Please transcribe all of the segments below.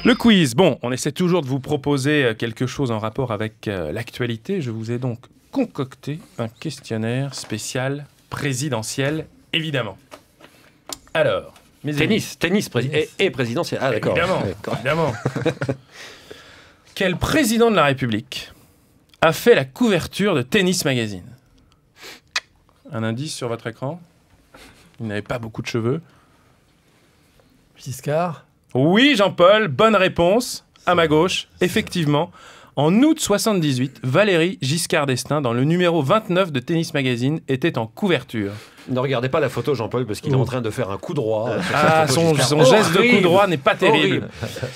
Le quiz. Bon, on essaie toujours de vous proposer quelque chose en rapport avec l'actualité. Je vous ai donc concocté un questionnaire spécial présidentiel, évidemment. Alors, tennis et présidentiel. Ah d'accord. Évidemment. Quel président de la République a fait la couverture de Tennis Magazine? Un indice sur votre écran. Il n'avait pas beaucoup de cheveux. Giscard. Oui, Jean-Paul, bonne réponse. À ma gauche, effectivement. En août 78, Valéry Giscard d'Estaing, dans le numéro 29 de Tennis Magazine, était en couverture. Ne regardez pas la photo, Jean-Paul, parce qu'il est en train de faire un coup droit. Son geste de coup droit n'est pas terrible.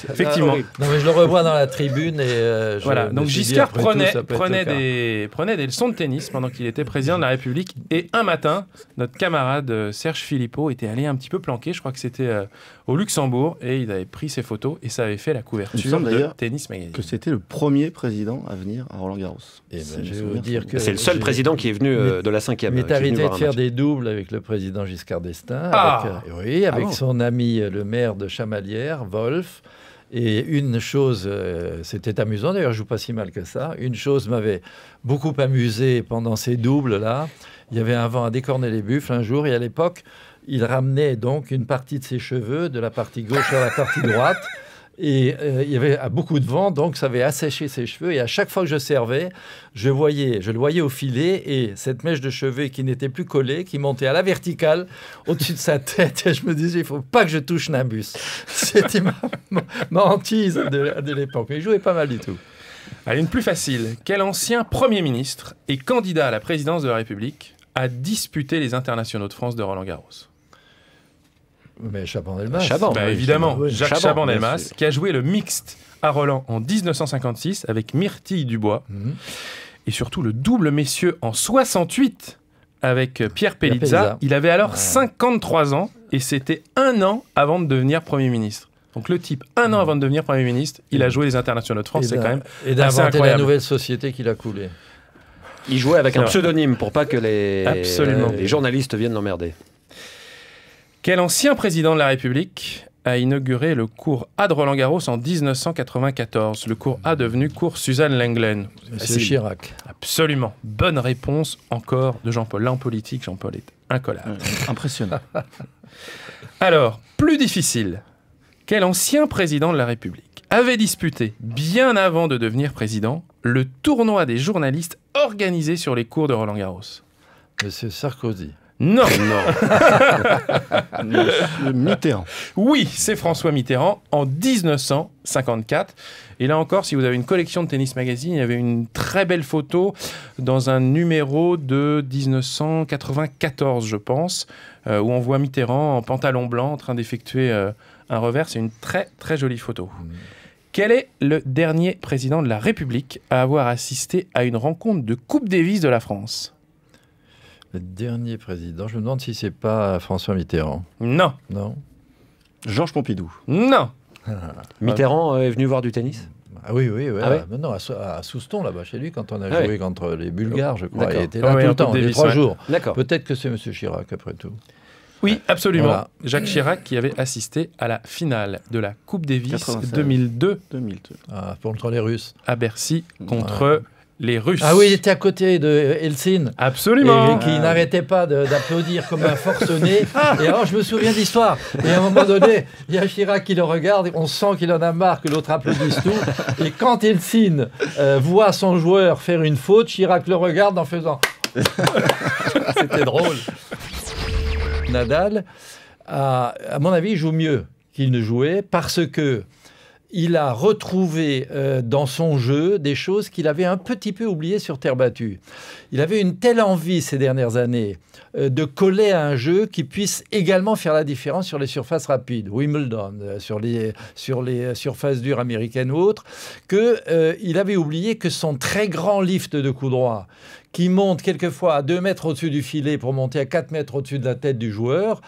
Effectivement. Non, mais je le revois dans la tribune et voilà. Donc Giscard prenait des leçons de tennis pendant qu'il était président de la République. Et un matin, notre camarade Serge Philippot était allé un petit peu planquer. Je crois que c'était au Luxembourg, et il avait pris ses photos et ça avait fait la couverture de Tennis Magazine. Que c'était le premier président à venir à Roland-Garros. Je vais vous dire que c'est le seul président qui est venu de la 5e. Il m'est arrivé de faire des doubles avec le président Giscard d'Estaing, avec son ami le maire de Chamalières, Wolf. Et une chose, c'était amusant, d'ailleurs je joue pas si mal que ça, une chose m'avait beaucoup amusé pendant ces doubles-là. Il y avait un vent à décorner les buffles un jour, et à l'époque, il ramenait donc une partie de ses cheveux de la partie gauche à la partie droite. Et il y avait beaucoup de vent, donc ça avait asséché ses cheveux. Et à chaque fois que je servais, je le voyais au filet, et cette mèche de cheveux qui n'était plus collée, qui montait à la verticale au-dessus de sa tête. Et je me disais, il ne faut pas que je touche Nimbus. C'était ma hantise de l'époque. Mais il jouait pas mal du tout. Allez, une plus facile. Quel ancien Premier ministre et candidat à la présidence de la République a disputé les internationaux de France de Roland-Garros? Mais Chaban-Delmas. Évidemment, oui. Jacques Chaban-Delmas, qui a joué le mixte à Roland en 1956 avec Myrtille Dubois. Et surtout le double messieurs en 68 avec Pierre Pelizza. Il avait alors 53 ans, et c'était un an avant de devenir Premier ministre. Donc le type, un an avant de devenir Premier ministre, il a joué les internationaux de France. C'est quand même et d'inventer la nouvelle société qu'il a coulée. Il jouait avec un pseudonyme pour pas que les journalistes viennent l'emmerder. Quel ancien président de la République a inauguré le cours A de Roland-Garros en 1994? Le cours A devenu cours Suzanne Lenglen. Monsieur Chirac. Absolument. Bonne réponse encore de Jean-Paul. Là, en politique, Jean-Paul est incollable. Impressionnant. Alors, plus difficile. Quel ancien président de la République avait disputé, bien avant de devenir président, le tournoi des journalistes organisé sur les cours de Roland-Garros? Monsieur Sarkozy. Non. Monsieur Mitterrand. Oui, c'est François Mitterrand en 1954. Et là encore, si vous avez une collection de Tennis Magazine, il y avait une très belle photo dans un numéro de 1994, je pense, où on voit Mitterrand en pantalon blanc en train d'effectuer un revers. C'est une très très jolie photo. Quel est le dernier président de la République à avoir assisté à une rencontre de Coupe Davis de la France? Le dernier président, je me demande si c'est pas François Mitterrand. Non. Georges Pompidou. Non. Mitterrand est venu voir du tennis? Oui. Non, à Souston, là-bas, chez lui, quand on a joué contre les Bulgares, je crois. Il était là tout le temps, les 3 jours. Peut-être que c'est M. Chirac, après tout. Oui, absolument. Voilà. Jacques Chirac qui avait assisté à la finale de la Coupe Davis 96. 2002. Contre les Russes. À Bercy, contre les Russes. Ah oui, il était à côté de Helsinki. Absolument. Et qui n'arrêtait pas d'applaudir comme un forcené. Et alors, je me souviens de l'histoire. Et à un moment donné, il y a Chirac qui le regarde. Et on sent qu'il en a marre que l'autre applaudisse tout. Et quand Helsinki voit son joueur faire une faute, Chirac le regarde en faisant... C'était drôle. Nadal, à mon avis, joue mieux qu'il ne jouait parce que il a retrouvé dans son jeu des choses qu'il avait un petit peu oubliées sur terre battue. Il avait une telle envie ces dernières années de coller à un jeu qui puisse également faire la différence sur les surfaces rapides, Wimbledon, sur les surfaces dures américaines ou autres, qu'il avait oublié que son très grand lift de coup droit, qui monte quelquefois à 2 mètres au-dessus du filet pour monter à 4 mètres au-dessus de la tête du joueur,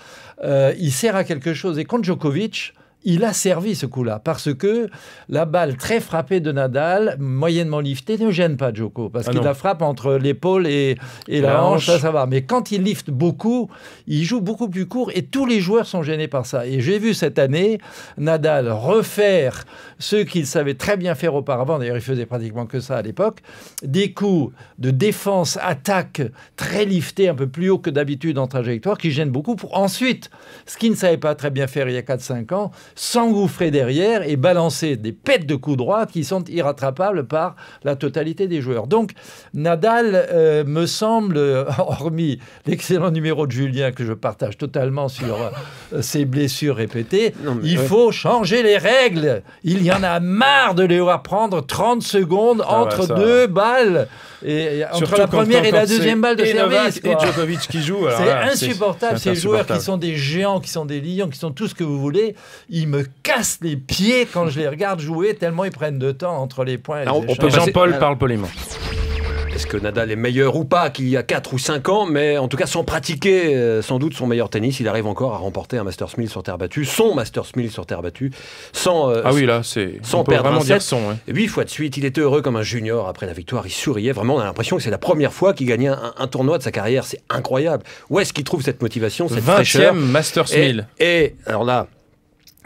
il sert à quelque chose. Et contre Djokovic, il a servi ce coup-là, parce que la balle très frappée de Nadal, moyennement liftée, ne gêne pas Djoko, parce qu'il la frappe entre l'épaule et la hanche, ça va. Mais quand il lifte beaucoup, il joue beaucoup plus court, et tous les joueurs sont gênés par ça. Et j'ai vu cette année Nadal refaire ce qu'il savait très bien faire auparavant, d'ailleurs il faisait pratiquement que ça à l'époque, des coups de défense, attaque, très liftés, un peu plus haut que d'habitude en trajectoire, qui gênent beaucoup, pour ensuite, ce qu'il ne savait pas très bien faire il y a 4-5 ans, s'engouffrer derrière et balancer des pètes de coups droits qui sont irrattrapables par la totalité des joueurs. Donc Nadal me semble, hormis l'excellent numéro de Julien que je partage totalement sur ses blessures répétées, il faut changer les règles. Il y en a marre de les voir prendre 30 secondes entre deux balles. Et entre la première et la deuxième balle de service. Et Djokovic qui joue. C'est insupportable. Ces joueurs qui sont des géants, qui sont des lions, qui sont tout ce que vous voulez, ils me cassent les pieds quand je les regarde jouer, tellement ils prennent de temps entre les points et les échanges. Jean-Paul parle poliment. Est-ce que Nadal est meilleur ou pas qu'il y a 4 ou 5 ans, mais en tout cas sans pratiquer sans doute son meilleur tennis, il arrive encore à remporter un Masters 1000 sur terre battue, son Masters 1000 sur terre battue, sans perdre un set. 8 fois de suite, il était heureux comme un junior après la victoire, il souriait, vraiment on a l'impression que c'est la première fois qu'il gagnait un tournoi de sa carrière, c'est incroyable. Où est-ce qu'il trouve cette motivation, cette fraîcheur ? 20e Masters 1000. Et alors là,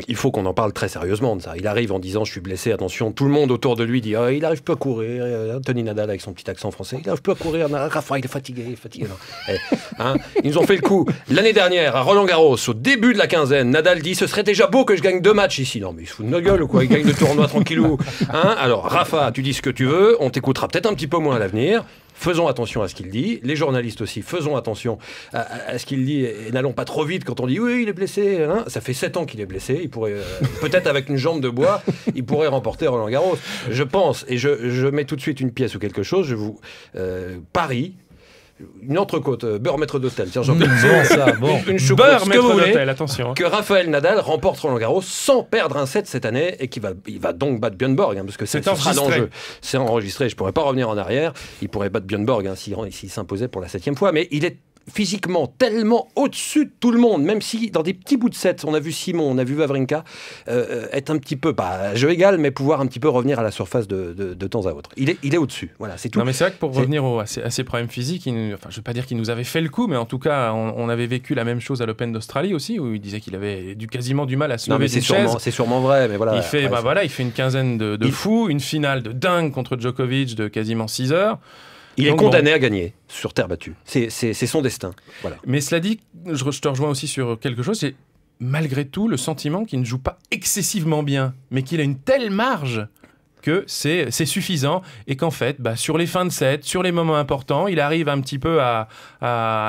il faut qu'on en parle très sérieusement de ça. Il arrive en disant « je suis blessé, attention ». Tout le monde autour de lui dit « il n'arrive plus à courir ». Tony Nadal avec son petit accent français « il n'arrive plus à courir, Rafa, il est fatigué, Ils nous ont fait le coup. L'année dernière, à Roland-Garros, au début de la quinzaine, Nadal dit « ce serait déjà beau que je gagne 2 matchs ici ». Non mais il se fout de notre gueule ou quoi, il gagne le tournoi tranquillou. Alors Rafa, tu dis ce que tu veux, on t'écoutera peut-être un petit peu moins à l'avenir. Faisons attention à ce qu'il dit. Les journalistes aussi, faisons attention à ce qu'il dit et n'allons pas trop vite quand on dit oui, il est blessé. Ça fait 7 ans qu'il est blessé. Il pourrait, peut-être avec une jambe de bois, il pourrait remporter Roland-Garros. Je pense, et je mets tout de suite une pièce ou quelque chose, je vous parie. Une entrecôte, beurre maître d'hôtel. Tiens, une choucroute, beurre maître d'hôtel, attention. Que Raphaël Nadal remporte Roland-Garros sans perdre un set cette année et il va donc battre Björn Borg, parce que c'est sera l'enjeu. C'est enregistré, je pourrais pas revenir en arrière. Il pourrait battre Björn Borg s'il s'imposait pour la 7e fois, mais il est physiquement tellement au-dessus de tout le monde, même si dans des petits bouts de set, on a vu Simon, on a vu Wawrinka être un petit peu, pas à jeu égal, mais pouvoir un petit peu revenir à la surface de temps à autre. Il est au-dessus, voilà, c'est tout. Non mais c'est vrai que pour revenir à ses problèmes physiques, je ne veux pas dire qu'il nous avait fait le coup, mais en tout cas, on avait vécu la même chose à l'Open d'Australie aussi, où il disait qu'il avait quasiment du mal à se lever d'une chaise. C'est sûrement vrai, mais voilà. Il fait une quinzaine de fous, une finale de dingue contre Djokovic de quasiment 6 heures. Il est condamné à gagner sur terre battue. C'est son destin. Voilà. Mais cela dit, je te rejoins aussi sur quelque chose, c'est malgré tout le sentiment qu'il ne joue pas excessivement bien, mais qu'il a une telle marge que c'est suffisant et qu'en fait, sur les fins de set, sur les moments importants, il arrive un petit peu à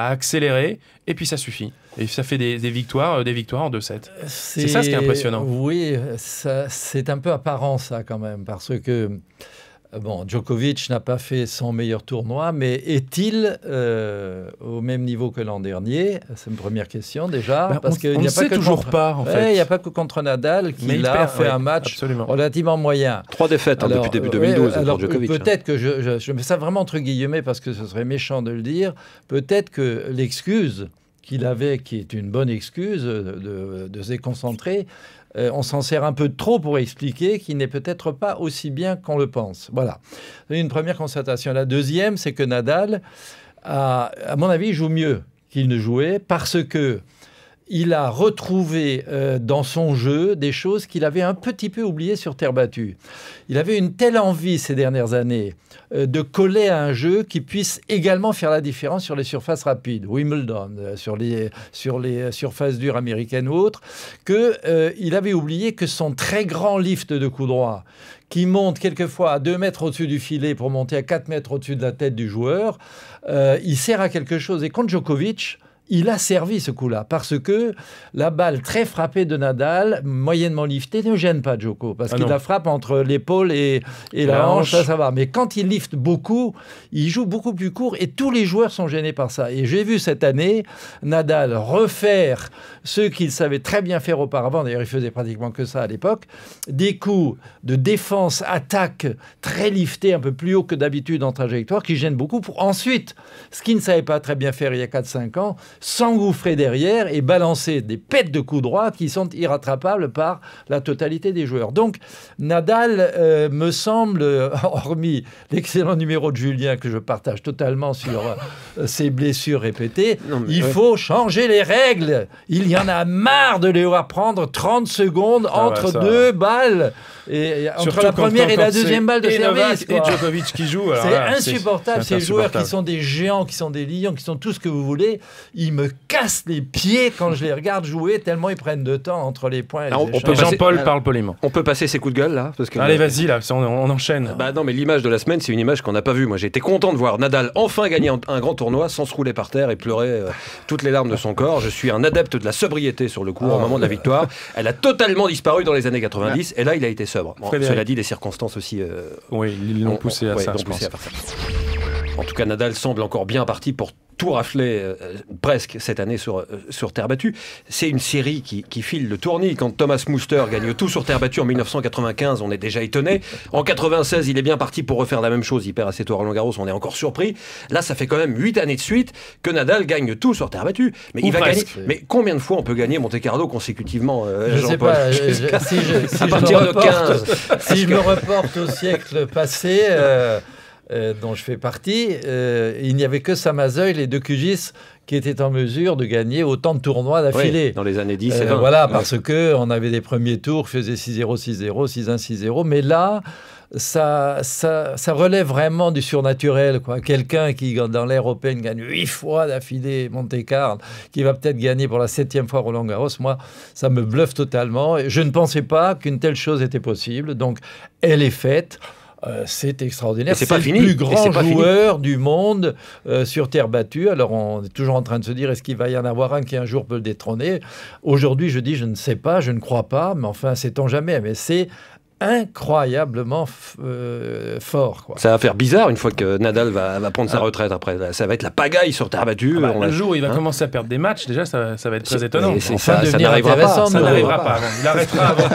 accélérer et puis ça suffit. Et ça fait des victoires en 2 sets. C'est ça ce qui est impressionnant. Oui, c'est un peu apparent ça quand même, parce que Djokovic n'a pas fait son meilleur tournoi, mais est-il au même niveau que l'an dernier ? C'est une première question déjà. Parce qu'il n'y a pas que toujours pas, en fait. Il n'y a pas que contre Nadal qu'il a fait un match relativement moyen. 3 défaites depuis début 2012 pour Djokovic. Peut-être que je mets ça vraiment entre guillemets parce que ce serait méchant de le dire. Peut-être que l'excuse qu'il avait, qui est une bonne excuse de se déconcentrer, on s'en sert un peu trop pour expliquer qu'il n'est peut-être pas aussi bien qu'on le pense. Voilà. C'est une première constatation. La deuxième, c'est que Nadal, à mon avis, joue mieux qu'il ne jouait parce que il a retrouvé dans son jeu des choses qu'il avait un petit peu oubliées sur terre battue. Il avait une telle envie ces dernières années de coller à un jeu qui puisse également faire la différence sur les surfaces rapides, Wimbledon, sur les surfaces dures américaines ou autres, qu'il avait oublié que son très grand lift de coup droit, qui monte quelquefois à 2 mètres au-dessus du filet pour monter à 4 mètres au-dessus de la tête du joueur, il sert à quelque chose. Et contre Djokovic, il a servi ce coup-là, parce que la balle très frappée de Nadal, moyennement liftée, ne gêne pas Djoko, parce qu'il la frappe entre l'épaule et la hanche, ça va. Mais quand il lifte beaucoup, il joue beaucoup plus court, et tous les joueurs sont gênés par ça. Et j'ai vu cette année Nadal refaire ce qu'il savait très bien faire auparavant, d'ailleurs il faisait pratiquement que ça à l'époque, des coups de défense, attaque, très liftés, un peu plus haut que d'habitude en trajectoire, qui gênent beaucoup, pour ensuite, ce qu'il ne savait pas très bien faire il y a 4-5 ans, s'engouffrer derrière et balancer des pètes de coups droits qui sont irrattrapables par la totalité des joueurs. Donc Nadal me semble, hormis l'excellent numéro de Julien que je partage totalement sur ses blessures répétées, il faut changer les règles. Il y en a marre de les voir prendre 30 secondes entre deux balles. Et entre la première et la deuxième balle de service. Et Djokovic qui joue. C'est insupportable. Ces joueurs qui sont des géants, qui sont des lions, qui sont tout ce que vous voulez, ils me cassent les pieds quand je les regarde jouer, tellement ils prennent de temps entre les points et les échanges. Jean-Paul parle poliment. On peut passer ces coups de gueule là parce que allez, vas-y, là, on enchaîne. Bah non, mais l'image de la semaine, c'est une image qu'on n'a pas vue. Moi, j'ai été content de voir Nadal enfin gagner un grand tournoi sans se rouler par terre et pleurer toutes les larmes de son corps. Je suis un adepte de la sobriété sur le court au moment de la victoire. Elle a totalement disparu dans les années 90 et là, il a été sobre. Bon, cela dit, les circonstances aussi. Oui, ils l'ont poussé à ça. En tout cas, Nadal semble encore bien parti pour tout rafler presque cette année sur terre battue. C'est une série qui file le tournis. Quand Thomas Muster gagne tout sur terre battue en 1995, on est déjà étonné. En 96, il est bien parti pour refaire la même chose. Il perd à ses tours à Roland-Garros, on est encore surpris. Là, ça fait quand même 8 années de suite que Nadal gagne tout sur terre battue. Mais il va gagner. Mais combien de fois on peut gagner Monte-Carlo consécutivement, je sais pas. À partir de 15. Si je me reporte au siècle passé. Dont je fais partie, il n'y avait que Samazoil et De Cugis qui étaient en mesure de gagner autant de tournois d'affilée. Oui, dans les années 10 et 20. Voilà, parce qu'on avait des premiers tours, faisait 6-0, 6-0, 6-1, 6-0. Mais là, ça relève vraiment du surnaturel, quoi. Quelqu'un qui, dans l'ère européenne, gagne 8 fois d'affilée Monte-Carlo, qui va peut-être gagner pour la 7e fois Roland-Garros, moi, ça me bluffe totalement. Je ne pensais pas qu'une telle chose était possible. Donc, elle est faite. C'est extraordinaire. C'est le plus grand joueur du monde sur terre battue. Alors, on est toujours en train de se dire, est-ce qu'il va y en avoir un qui un jour peut le détrôner? Aujourd'hui, je dis, je ne sais pas, je ne crois pas, mais enfin, sait-on jamais. Mais c'est incroyablement fort, quoi. Ça va faire bizarre une fois que Nadal va prendre sa retraite après. Ça va être la pagaille sur terre battue. Le jour où il va commencer à perdre des matchs, déjà, ça va être très étonnant. Ça n'arrivera pas. Ça n'arrivera pas. Il arrêtera avant.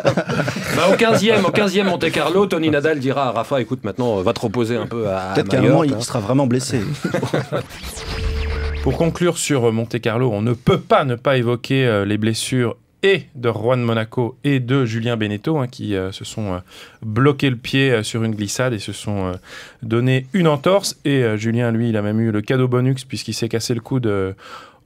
Au 15e Monte-Carlo, Tony Nadal dira à Rafa, écoute, maintenant, va te reposer un peu à peut-être qu'à un moment, il sera vraiment blessé. Pour conclure sur Monte-Carlo, on ne peut pas ne pas évoquer les blessures et de Juan Monaco et de Julien Benneteau qui se sont bloqués le pied sur une glissade et se sont donné une entorse. Et Julien, lui, il a même eu le cadeau bonus puisqu'il s'est cassé le coude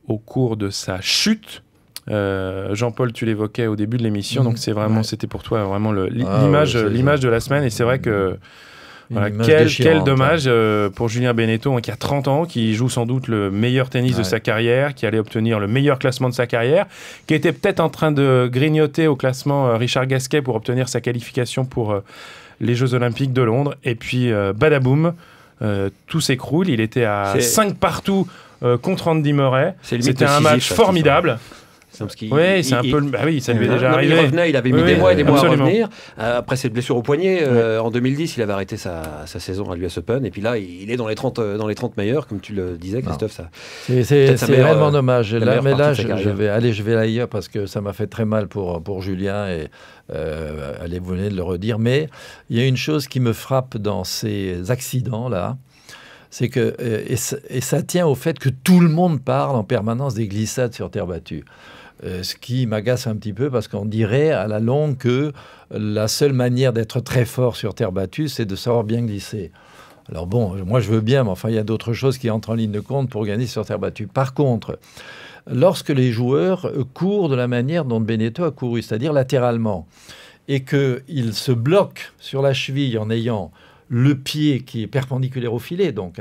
au cours de sa chute. Jean-Paul, tu l'évoquais au début de l'émission, donc c'était pour toi vraiment l'image de la semaine. Et c'est vrai que voilà, quel dommage pour Julien Benneteau qui a 30 ans, qui joue sans doute le meilleur tennis de sa carrière, qui allait obtenir le meilleur classement de sa carrière, qui était peut-être en train de grignoter au classement Richard Gasquet pour obtenir sa qualification pour les Jeux Olympiques de Londres. Et puis badaboum, tout s'écroule. Il était à 5 partout contre Andy Murray. C'était un match formidable. Oui, c'est un peu. Oui, ça lui est déjà arrivé. Il revenait, il avait mis des mois et des mois à revenir. Après cette blessure au poignet, en 2010, il avait arrêté sa saison à l'US Open. Et puis là, il est dans les 30 meilleurs, comme tu le disais, Christophe. C'est vraiment dommage. Mais là, je vais ailleurs parce que ça m'a fait très mal pour Julien. Et allez, vous venez de le redire. Mais il y a une chose qui me frappe dans ces accidents-là. C'est que, et ça tient au fait que tout le monde parle en permanence des glissades sur terre battue. Ce qui m'agace un petit peu parce qu'on dirait à la longue que la seule manière d'être très fort sur terre battue, c'est de savoir bien glisser. Alors bon, moi je veux bien, mais enfin il y a d'autres choses qui entrent en ligne de compte pour gagner sur terre battue. Par contre, lorsque les joueurs courent de la manière dont Benneteau a couru, c'est-à-dire latéralement, et qu'ils se bloquent sur la cheville en ayant le pied qui est perpendiculaire au filet, donc.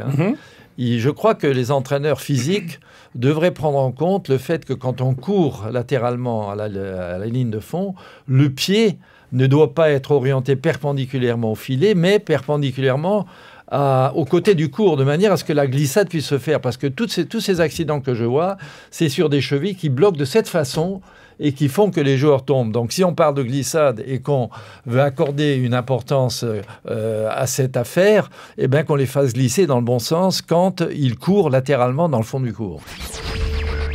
Je crois que les entraîneurs physiques devraient prendre en compte le fait que quand on court latéralement à la ligne de fond, le pied ne doit pas être orienté perpendiculairement au filet, mais perpendiculairement au côté du court, de manière à ce que la glissade puisse se faire. Parce que tous ces accidents que je vois, c'est sur des chevilles qui bloquent de cette façon et qui font que les joueurs tombent. Donc si on parle de glissade et qu'on veut accorder une importance à cette affaire, eh bien qu'on les fasse glisser dans le bon sens quand ils courent latéralement dans le fond du court.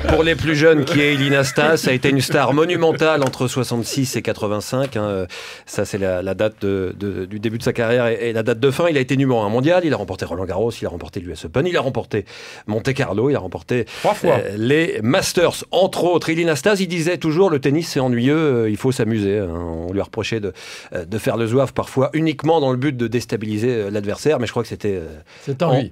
Pour les plus jeunes, qui est Ilie Nastas, ça a été une star monumentale entre 66 et 85. Hein. Ça, c'est la date du début de sa carrière et la date de fin. Il a été numéro 1 mondial. Il a remporté Roland-Garros, il a remporté l'US Open, il a remporté Monte-Carlo, il a remporté 3 fois les Masters, entre autres. Ilie Nastas, il disait toujours le tennis c'est ennuyeux, il faut s'amuser. Hein. On lui reprochait de faire le zouave parfois uniquement dans le but de déstabiliser l'adversaire, mais je crois que c'était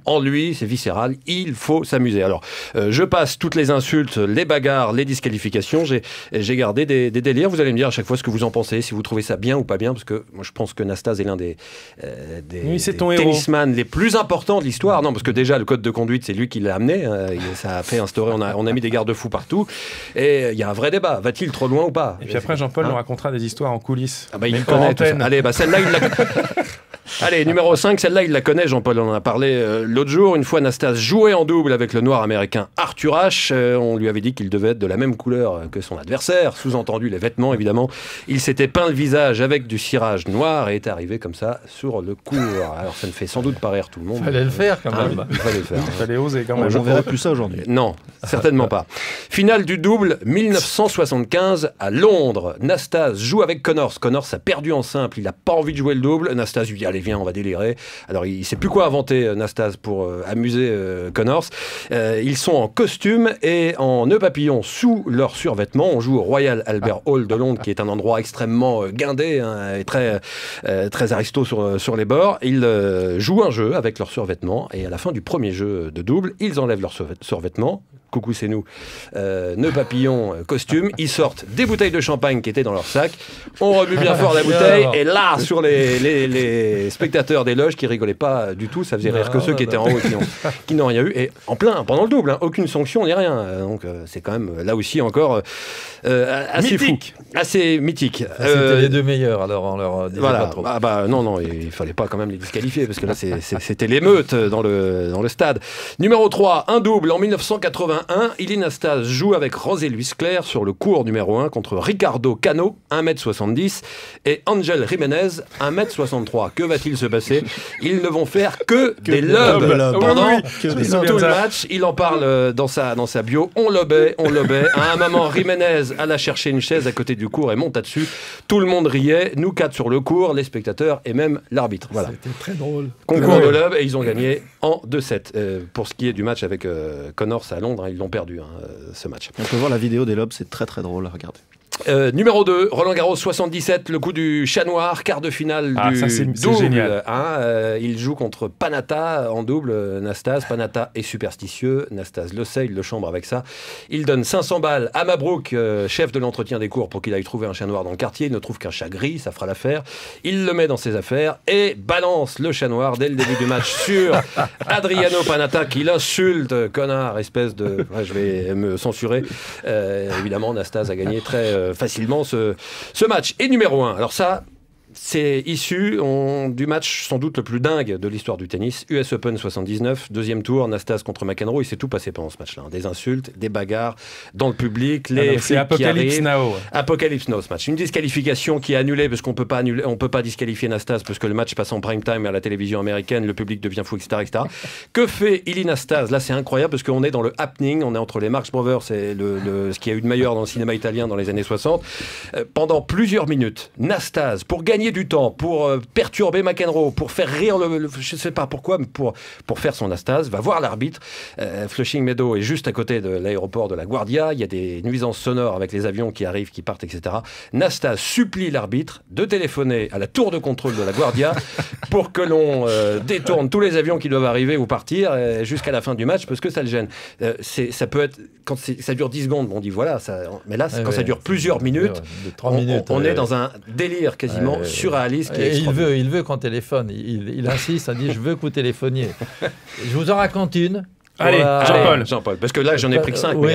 en lui, c'est viscéral. Il faut s'amuser. Alors, je passe toutes les insultes, les bagarres, les disqualifications. J'ai gardé des délires. Vous allez me dire à chaque fois ce que vous en pensez, si vous trouvez ça bien ou pas bien, parce que moi je pense que Nastas est l'un des tennisman les plus importants de l'histoire. Non, parce que déjà le code de conduite, c'est lui qui l'a amené. Ça a fait instaurer. On a mis des garde-fous partout. Et il y a un vrai débat. Va-t-il trop loin ou pas? Et puis après, Jean-Paul nous racontera des histoires en coulisses. Ah bah, il connaît tout ça. Allez, celle-là, il l'a. Allez, numéro 5, celle-là, il la connaît, Jean-Paul en a parlé l'autre jour. Une fois, Nastas jouait en double avec le noir américain Arthur Ashe. On lui avait dit qu'il devait être de la même couleur que son adversaire, sous-entendu les vêtements, évidemment. Il s'était peint le visage avec du cirage noir et est arrivé comme ça sur le court. Alors, ça ne fait sans doute pas rire tout le monde. Il fallait le faire quand même. Il fallait le faire. Il fallait oser quand même. On verrait plus ça aujourd'hui. Non, certainement pas. Finale du double, 1975 à Londres. Nastas joue avec Connors. Connors a perdu en simple. Il n'a pas envie de jouer le double. Nastas lui dit allez, viens, on va délirer. Alors, il ne sait plus quoi inventer, Nastas, pour amuser Connors. Ils sont en costume et en nœud papillon sous leurs survêtements. On joue au Royal Albert Hall de Londres, qui est un endroit extrêmement guindé et très aristo sur les bords. Ils jouent un jeu avec leurs survêtements et à la fin du premier jeu de double, ils enlèvent leurs survêtements. Coucou, c'est nous. Nœud papillon, costume. Ils sortent des bouteilles de champagne qui étaient dans leur sac. On remue bien fort la bouteille. Et là, sur les spectateurs des loges qui rigolaient pas du tout, ça faisait rire que ceux qui étaient en haut qui n'ont rien eu. Et en plein, pendant le double, hein, aucune sanction ni rien. Donc c'est quand même là aussi encore assez mythique. Fou. Assez mythique. C'était les deux meilleurs, alors on leur disait voilà. pas trop. Ah bah non, il fallait pas quand même les disqualifier parce que là c'était l'émeute dans le stade. Numéro 3, un double en 1981. Ilie Nastas joue avec José Luis Cler sur le court numéro 1 contre Ricardo Cano, 1m70, et Ángel Jiménez, 1m63. Que va-t-il se passer? Ils ne vont faire que des lobes pendant tout le match. Il en parle dans sa bio. On lobait. À un moment, Jiménez alla chercher une chaise à côté du court et monta dessus. Tout le monde riait. Nous quatre sur le court, les spectateurs et même l'arbitre. Voilà. C'était très drôle. Concours de lob et ils ont gagné en 2-7. Pour ce qui est du match avec Connors à Londres, ils l'ont perdu, ce match. On peut voir la vidéo des lobes, c'est très très drôle à regarder. Numéro 2, Roland-Garros 77, le coup du chat noir, quart de finale du double. Génial. Il joue contre Panatta en double. Nastas, Panatta est superstitieux. Nastas le sait, il le chambre avec ça. Il donne 500 balles à Mabrouk, chef de l'entretien des cours, pour qu'il aille trouver un chat noir dans le quartier. Il ne trouve qu'un chat gris, ça fera l'affaire. Il le met dans ses affaires et balance le chat noir dès le début du match sur Adriano Panatta, qui l'insulte, connard, espèce de... Ouais, je vais me censurer. Évidemment, Nastas a gagné très facilement ce match. Et numéro 1, alors ça, c'est issu du match sans doute le plus dingue de l'histoire du tennis, US Open 79, deuxième tour, Nastas contre McEnroe. Il s'est tout passé pendant ce match-là, des insultes, des bagarres dans le public, les flics qui arrivent. Apocalypse Now, ce match. Une disqualification qui est annulée parce qu'on peut pas disqualifier Nastas parce que le match passe en prime time à la télévision américaine, le public devient fou, etc., etc. Que fait Ilie Nastas? Là, c'est incroyable parce qu'on est dans le happening, on est entre les Marx Brothers et ce qui a eu de meilleur dans le cinéma italien dans les années 60. Pendant plusieurs minutes, Nastas, pour gagner du temps, pour perturber McEnroe, pour faire rire je ne sais pas pourquoi, mais pour faire son Nastas, va voir l'arbitre. Flushing Meadows est juste à côté de l'aéroport de la Guardia. Il y a des nuisances sonores avec les avions qui arrivent, qui partent, etc. Nastas supplie l'arbitre de téléphoner à la tour de contrôle de la Guardia pour que l'on détourne tous les avions qui doivent arriver ou partir jusqu'à la fin du match parce que ça le gêne. Ça peut être, quand ça dure 10 secondes, on dit voilà, mais là, quand ça dure plusieurs minutes, on est dans un délire quasiment surréaliste. Il veut qu'on téléphone. Il insiste, il dit je veux que vous téléphoniez. Je vous en raconte une. Allez, Jean-Paul, parce que là j'en ai pris que 5. Oui,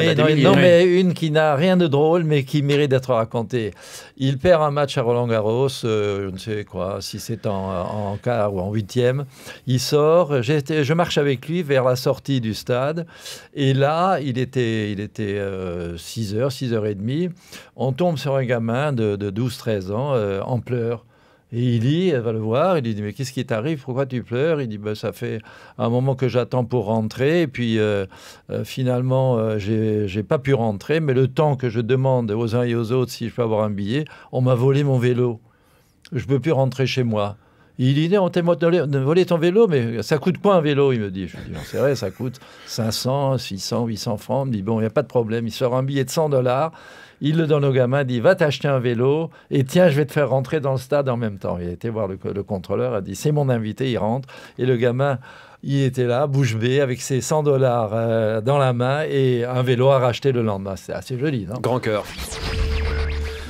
mais une qui n'a rien de drôle, mais qui mérite d'être racontée. Il perd un match à Roland-Garros, je ne sais quoi, si c'est en quart ou en huitième. Il sort, je marche avec lui vers la sortie du stade, et là, il était 6h, 6h30. On tombe sur un gamin de 12-13 ans en pleurs. Et elle va le voir, il lui dit « Mais qu'est-ce qui t'arrive? Pourquoi tu pleures ?» Il dit « Ça fait un moment que j'attends pour rentrer, et puis finalement, j'ai pas pu rentrer, mais le temps que je demande aux uns et aux autres si je peux avoir un billet, on m'a volé mon vélo. Je peux plus rentrer chez moi. » Il dit « On t'a volé ton vélo, mais ça coûte quoi un vélo ?» Il me dit. Je lui dis « C'est vrai, ça coûte 500, 600, 800 francs. » Il me dit « Bon, il n'y a pas de problème. » Il sort un billet de $100. Il le donne au gamin, il dit « Va t'acheter un vélo et tiens, je vais te faire rentrer dans le stade en même temps. » Il a été voir le contrôleur, a dit « C'est mon invité, il rentre. » Et le gamin, il était là, bouche bée, avec ses $100 dans la main et un vélo à racheter le lendemain. C'est assez joli, non? Grand cœur.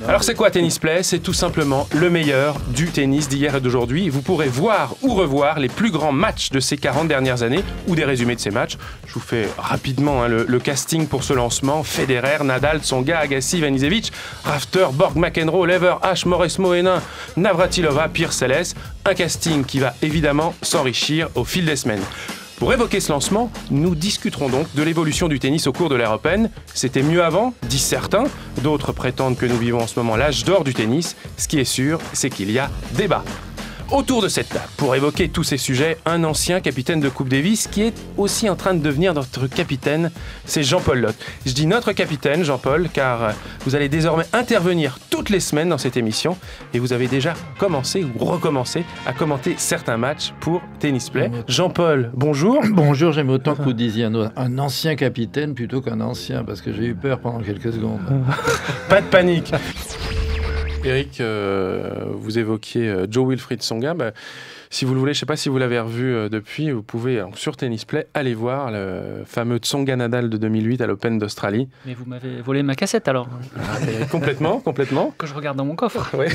Alors c'est quoi Tennis Play? C'est tout simplement le meilleur du tennis d'hier et d'aujourd'hui. Vous pourrez voir ou revoir les plus grands matchs de ces 40 dernières années ou des résumés de ces matchs. Je vous fais rapidement le casting pour ce lancement. Federer, Nadal, Tsonga, Agassi, Ivanisevic, Rafter, Borg, McEnroe, Lever, H, Mauresmo, Hénin, Navratilova, Pierre-Célès. Un casting qui va évidemment s'enrichir au fil des semaines. Pour évoquer ce lancement, nous discuterons donc de l'évolution du tennis au cours de l'ère Open. C'était mieux avant, disent certains. D'autres prétendent que nous vivons en ce moment l'âge d'or du tennis. Ce qui est sûr, c'est qu'il y a débat. Autour de cette table, pour évoquer tous ces sujets, un ancien capitaine de Coupe Davis qui est aussi en train de devenir notre capitaine, c'est Jean-Paul Lotte. Je dis notre capitaine, Jean-Paul, car vous allez désormais intervenir toutes les semaines dans cette émission et vous avez déjà commencé ou recommencé à commenter certains matchs pour Tennis Play. Jean-Paul, bonjour. Bonjour, j'aime autant que vous disiez un ancien capitaine plutôt qu'un ancien, parce que j'ai eu peur pendant quelques secondes. Pas de panique. Eric, vous évoquiez Jo-Wilfried Tsonga. Si vous le voulez, je ne sais pas si vous l'avez revu depuis, vous pouvez sur Tennis Play aller voir le fameux Tsonga Nadal de 2008 à l'Open d'Australie. Mais vous m'avez volé ma cassette alors. Complètement. Que je regarde dans mon coffre. Oui.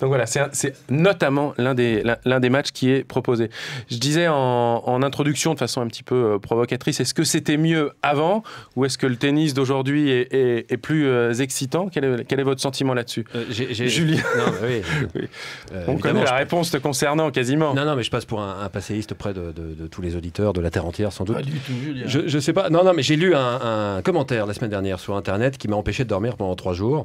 Donc voilà, c'est notamment l'un des matchs qui est proposé. Je disais en introduction de façon un petit peu provocatrice, est-ce que c'était mieux avant ou est-ce que le tennis d'aujourd'hui est plus excitant? Quel est votre sentiment là-dessus? Julien. Non, oui. Oui. On connaît la réponse te concernant quasiment. Non, mais je passe pour un passéiste auprès de tous les auditeurs de la Terre entière, sans doute. Pas du tout, Julien. Je sais pas. Non, mais j'ai lu un commentaire la semaine dernière sur Internet qui m'a empêché de dormir pendant 3 jours.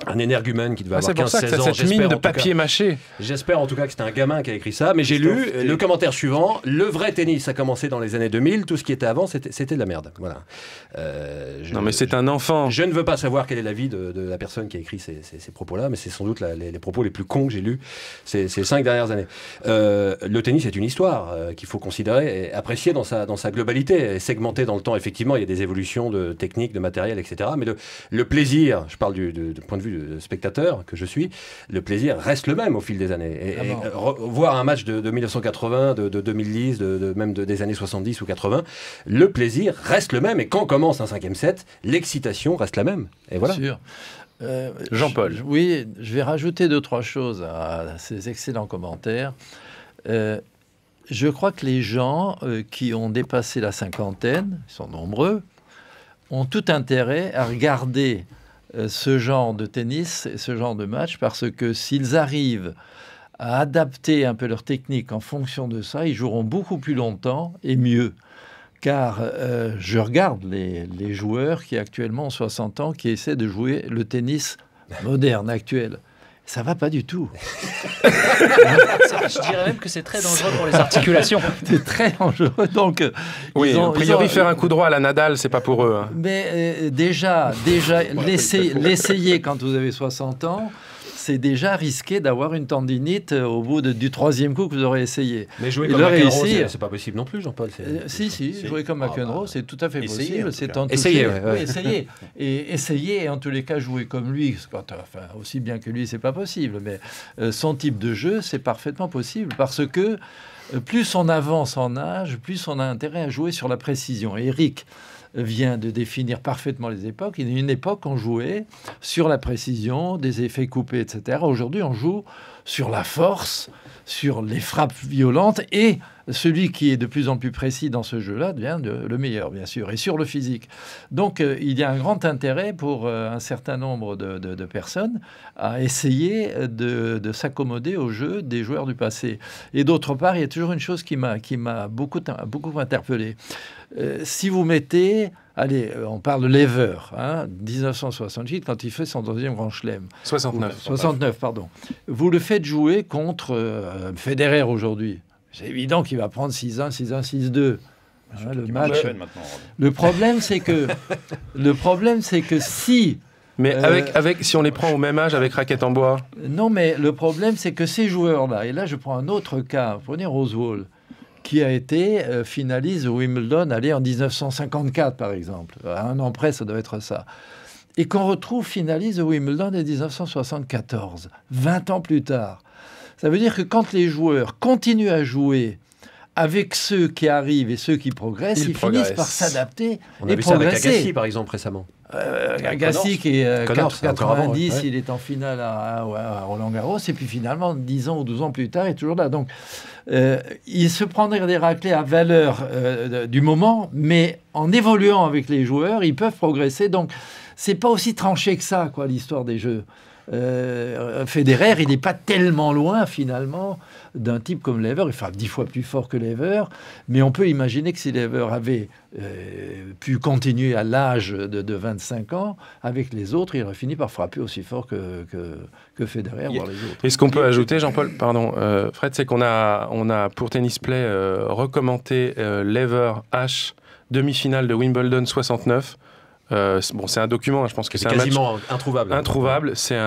Un énergumène qui devait avoir 15-16 ans. C'est pour ça que cette mine de papier mâché. J'espère en tout cas que c'était un gamin qui a écrit ça. Mais j'ai lu le commentaire suivant. Le vrai tennis a commencé dans les années 2000. Tout ce qui était avant, c'était de la merde. Voilà. Non, mais c'est un enfant. Je ne veux pas savoir quel est l'avis de la personne qui a écrit ces propos-là, mais c'est sans doute les propos les plus cons que j'ai lus ces 5 dernières années. Le tennis est une histoire qu'il faut considérer et apprécier dans sa globalité, segmentée dans le temps. Effectivement, il y a des évolutions de technique, de matériel, etc. Mais le plaisir, je parle du point de vue de spectateur que je suis, le plaisir reste le même au fil des années. Voir un match de 1980, de 2010, même des années 70 ou 80, le plaisir reste le même. Et quand commence un 5e set, l'excitation reste la même. Et voilà. Bien sûr. Jean-Paul. Oui, je vais rajouter 2-3 choses à ces excellents commentaires. Je crois que les gens qui ont dépassé la cinquantaine, ils sont nombreux, ont tout intérêt à regarder ce genre de tennis et ce genre de match, parce que s'ils arrivent à adapter un peu leur technique en fonction de ça, ils joueront beaucoup plus longtemps et mieux. Car je regarde les joueurs qui actuellement ont 60 ans, qui essaient de jouer le tennis moderne, actuel. Ça va pas du tout. Je dirais même que c'est très dangereux pour les articulations. C'est très dangereux. Donc, oui, a priori, faire un coup droit à la Nadal, c'est pas pour eux. Hein. Mais déjà l'essayer quand vous avez 60 ans, c'est déjà risqué d'avoir une tendinite au bout du 3e coup que vous aurez essayé. Mais jouer comme McEnroe, c'est pas possible non plus, Jean-Paul. Si, jouer comme McEnroe, c'est tout à fait possible. C'est en essayer, essayer. Et essayer, et en tous les cas, jouer comme lui, aussi bien que lui, c'est pas possible. Mais son type de jeu, c'est parfaitement possible, parce que plus on avance en âge, plus on a intérêt à jouer sur la précision. Et Eric vient de définir parfaitement les époques. Il y a une époque, on jouait sur la précision, des effets coupés, etc. Aujourd'hui, on joue sur la force, sur les frappes violentes, et celui qui est de plus en plus précis dans ce jeu-là devient le meilleur, bien sûr, et sur le physique. Donc, il y a un grand intérêt pour un certain nombre de personnes à essayer de s'accommoder au jeu des joueurs du passé. Et d'autre part, il y a toujours une chose qui m'a beaucoup interpellé. Si vous mettez Allez, on parle de Lever, 1968, quand il fait son deuxième grand chelem. 69, pardon. Vous le faites jouer contre Federer aujourd'hui. C'est évident qu'il va prendre 6-1, 6-1, 6-2. Le match. Le problème, c'est que si... Mais si on les prend au même âge avec raquette en bois. Non, mais le problème, c'est que ces joueurs-là, et là, je prends un autre cas, prenez Rosewall, qui a été finaliste au Wimbledon, en 1954, par exemple. À un an près, ça doit être ça. Et qu'on retrouve finaliste au Wimbledon en 1974, 20 ans plus tard. Ça veut dire que quand les joueurs continuent à jouer avec ceux qui arrivent et ceux qui progressent, ils finissent par s'adapter On et a vu ça avec progresser. Agassi, par exemple, récemment. Agassi qui est Connors, 90, ouais. il est en finale à Roland-Garros, et puis finalement, 10 ans ou 12 ans plus tard, il est toujours là. Donc, il se prendrait des raclées à valeur du moment, mais en évoluant avec les joueurs, ils peuvent progresser. Donc, c'est pas aussi tranché que ça, quoi, l'histoire des jeux. Federer, il n'est pas tellement loin finalement d'un type comme Lever. Il frappe 10 fois plus fort que Lever, mais on peut imaginer que si Lever avait pu continuer à l'âge de 25 ans avec les autres, il aurait fini par frapper aussi fort que Federer, voire les autres. Et ce qu'on peut ajouter, Jean-Paul, pardon, Fred, c'est qu'on a pour Tennis Play recommandé Lever H demi-finale de Wimbledon 69. C'est un document, je pense que c'est un quasiment match introuvable. C'est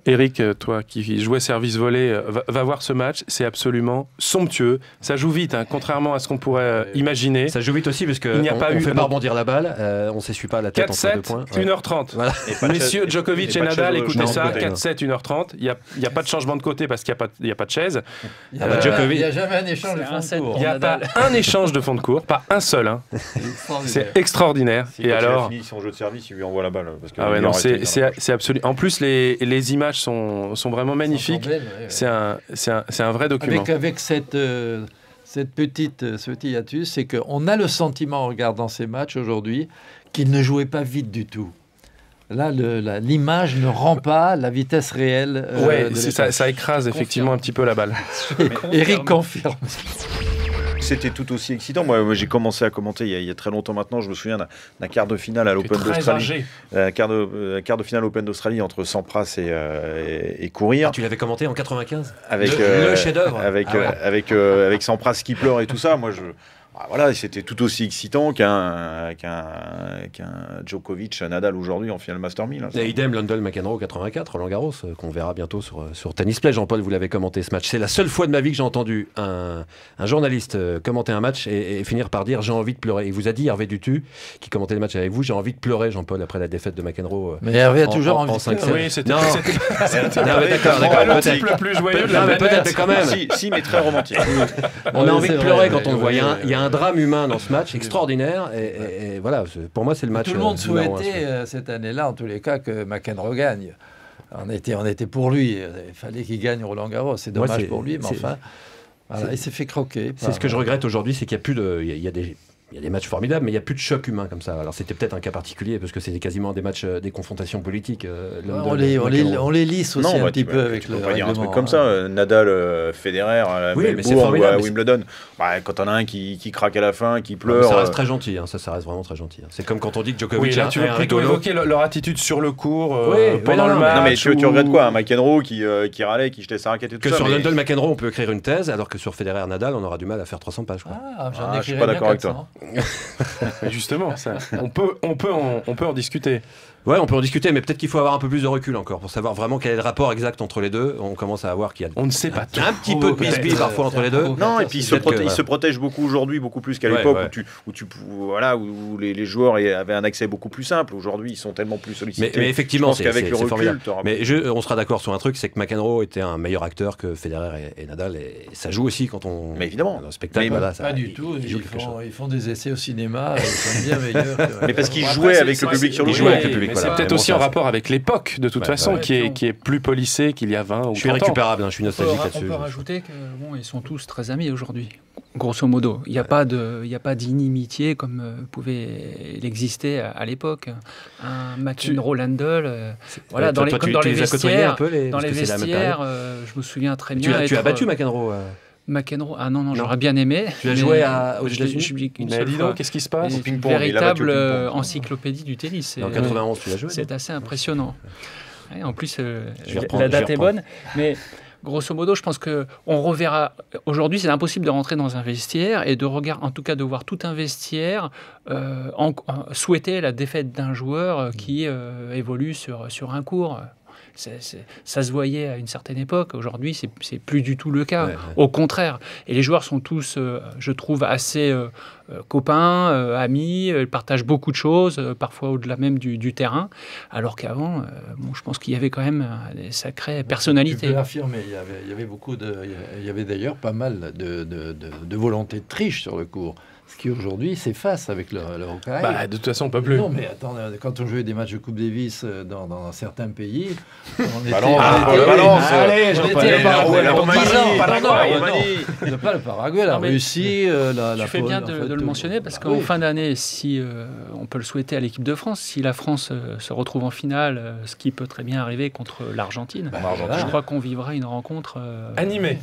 Eric, toi qui jouais service volé, va voir ce match. C'est absolument somptueux. Ça joue vite, contrairement à ce qu'on pourrait imaginer. Ça joue vite aussi parce que on fait pas rebondir la balle, on s'essuie pas la tête entre 2 points. 1h30. Voilà. Messieurs Djokovic et Nadal, écoutez ça, 4-7, 1h30. Il n'y a pas de changement de côté parce qu'il n'y a pas de chaise. Il n'y a jamais un échange de fond de cours. Il n'y a pas un échange de fond de cours, pas un seul. C'est extraordinaire. Et alors, son jeu de service, il lui envoie la balle. Parce que c'est absolu. En plus, les images sont vraiment magnifiques. C'est un vrai document. Avec ce petit hiatus, c'est qu'on a le sentiment, en regardant ces matchs aujourd'hui, qu'il ne jouait pas vite du tout. Là, l'image ne rend pas la vitesse réelle. Ça écrase effectivement un petit peu la balle. Eric confirme. C'était tout aussi excitant. Moi, j'ai commencé à commenter il y a très longtemps maintenant. Je me souviens d'un quart de finale à l'Open d'Australie. Quart de finale Open d'Australie entre Sampras et Courir. Tu l'avais commenté en 95 avec le chef-d'œuvre. Avec Sampras qui pleure et tout ça. Moi, voilà, c'était tout aussi excitant qu'un Djokovic Nadal aujourd'hui en finale Master 1000. Et idem London McEnroe 84, Roland Garros, qu'on verra bientôt sur Tennis Play. Jean-Paul, vous l'avez commenté ce match. C'est la seule fois de ma vie que j'ai entendu un journaliste commenter un match et finir par dire j'ai envie de pleurer. Il vous a dit, Hervé Dutu, qui commentait le match avec vous, j'ai envie de pleurer, Jean-Paul, après la défaite de McEnroe. Mais Hervé a toujours envie de pleurer. Oui, c'était d'accord, le type le plus joyeux de la planète. Peut-être quand même. Si, mais très romantique. On a envie de pleurer quand on le voit. Il y a un drame humain dans ce match extraordinaire et voilà, pour moi c'est le match. Tout le monde souhaitait cette année-là, en tous les cas, que McEnroe gagne. On était pour lui. Il fallait qu'il gagne Roland Garros. C'est dommage pour lui, mais enfin, voilà, il s'est fait croquer. C'est ce que je regrette aujourd'hui, c'est qu'il y a plus de, il y a des matchs formidables, mais il n'y a plus de choc humain comme ça. Alors c'était peut-être un cas particulier parce que c'était quasiment des matchs, des confrontations politiques. On les lisse aussi un petit peu avec le règlement. Dire un truc comme ça. Nadal, Federer, à Melbourne ou à Wimbledon. Quand on a un qui craque à la fin, qui pleure. Ça reste très gentil. Ça reste vraiment très gentil. C'est comme quand on dit que Djokovic tu veux plutôt évoquer leur attitude sur le court pendant le match. Non mais tu regrettes quoi, un McEnroe qui râlait, qui jetait sa raquette et tout ça. Que sur London McEnroe, on peut écrire une thèse, alors que sur Federer Nadal, on aura du mal à faire 300 pages. Je suis pas d'accord avec toi. Justement, on peut en discuter. Ouais, on peut en discuter, mais peut-être qu'il faut avoir un peu plus de recul encore pour savoir vraiment quel est le rapport exact entre les deux. On commence à voir qu'il y a on ne sait pas un petit peu de bisbille parfois entre les deux. Non, et puis il se protège beaucoup aujourd'hui, beaucoup plus qu'à l'époque où les joueurs avaient un accès beaucoup plus simple. Aujourd'hui, ils sont tellement plus sollicités. Mais effectivement, je pense qu'avec le recul, mais on sera d'accord sur un truc, c'est que McEnroe était un meilleur acteur que Federer et Nadal, et ça joue aussi quand on. Mais évidemment. Dans le spectacle, pas du tout. Ils font des essais au cinéma. Ils sont bien meilleurs. Mais parce qu'ils jouaient avec le public sur le jeu. C'est peut-être aussi en rapport avec l'époque, de toute façon, qui est plus policée qu'il y a 20 ou 30 ans. Je suis récupérable, je suis nostalgique là-dessus. On peut rajouter qu'ils sont tous très amis aujourd'hui, grosso modo. Il n'y a pas d'inimitié comme pouvait l'exister à l'époque. Un McEnroe-Landel, dans les vestiaires, je me souviens très bien. Tu as battu McEnroe McEnroe, ah non, j'aurais bien aimé. Tu as joué aux États-Unis? Mais dis donc, qu'est-ce qui se passe? Une véritable encyclopédie du tennis. En 91, tu l'as joué? C'est assez impressionnant. Ouais, en plus, la date est bonne. Mais grosso modo, je pense qu'on reverra. Aujourd'hui, c'est impossible de rentrer dans un vestiaire et en tout cas de voir tout un vestiaire souhaiter la défaite d'un joueur qui évolue sur un court. Ça se voyait à une certaine époque. Aujourd'hui, c'est plus du tout le cas. Au contraire. Et les joueurs sont tous, je trouve, assez copains, amis. Ils partagent beaucoup de choses, parfois au-delà même du terrain. Alors qu'avant, je pense qu'il y avait quand même des sacrées personnalités. Tu peux l'affirmer. Il y avait d'ailleurs pas mal de volonté de triche sur le court. Ce qui aujourd'hui s'efface avec le hockey. De toute façon, on ne peut plus. Non, mais attends, quand on jouait des matchs de Coupe Davis dans certains pays, on était... Allez, pas le Paraguay, la Russie, la Tu fais bien de le mentionner, parce qu'en fin d'année, si on peut le souhaiter à l'équipe de France, si la France se retrouve en finale, ce qui peut très bien arriver contre l'Argentine, je crois qu'on vivra une rencontre... animée.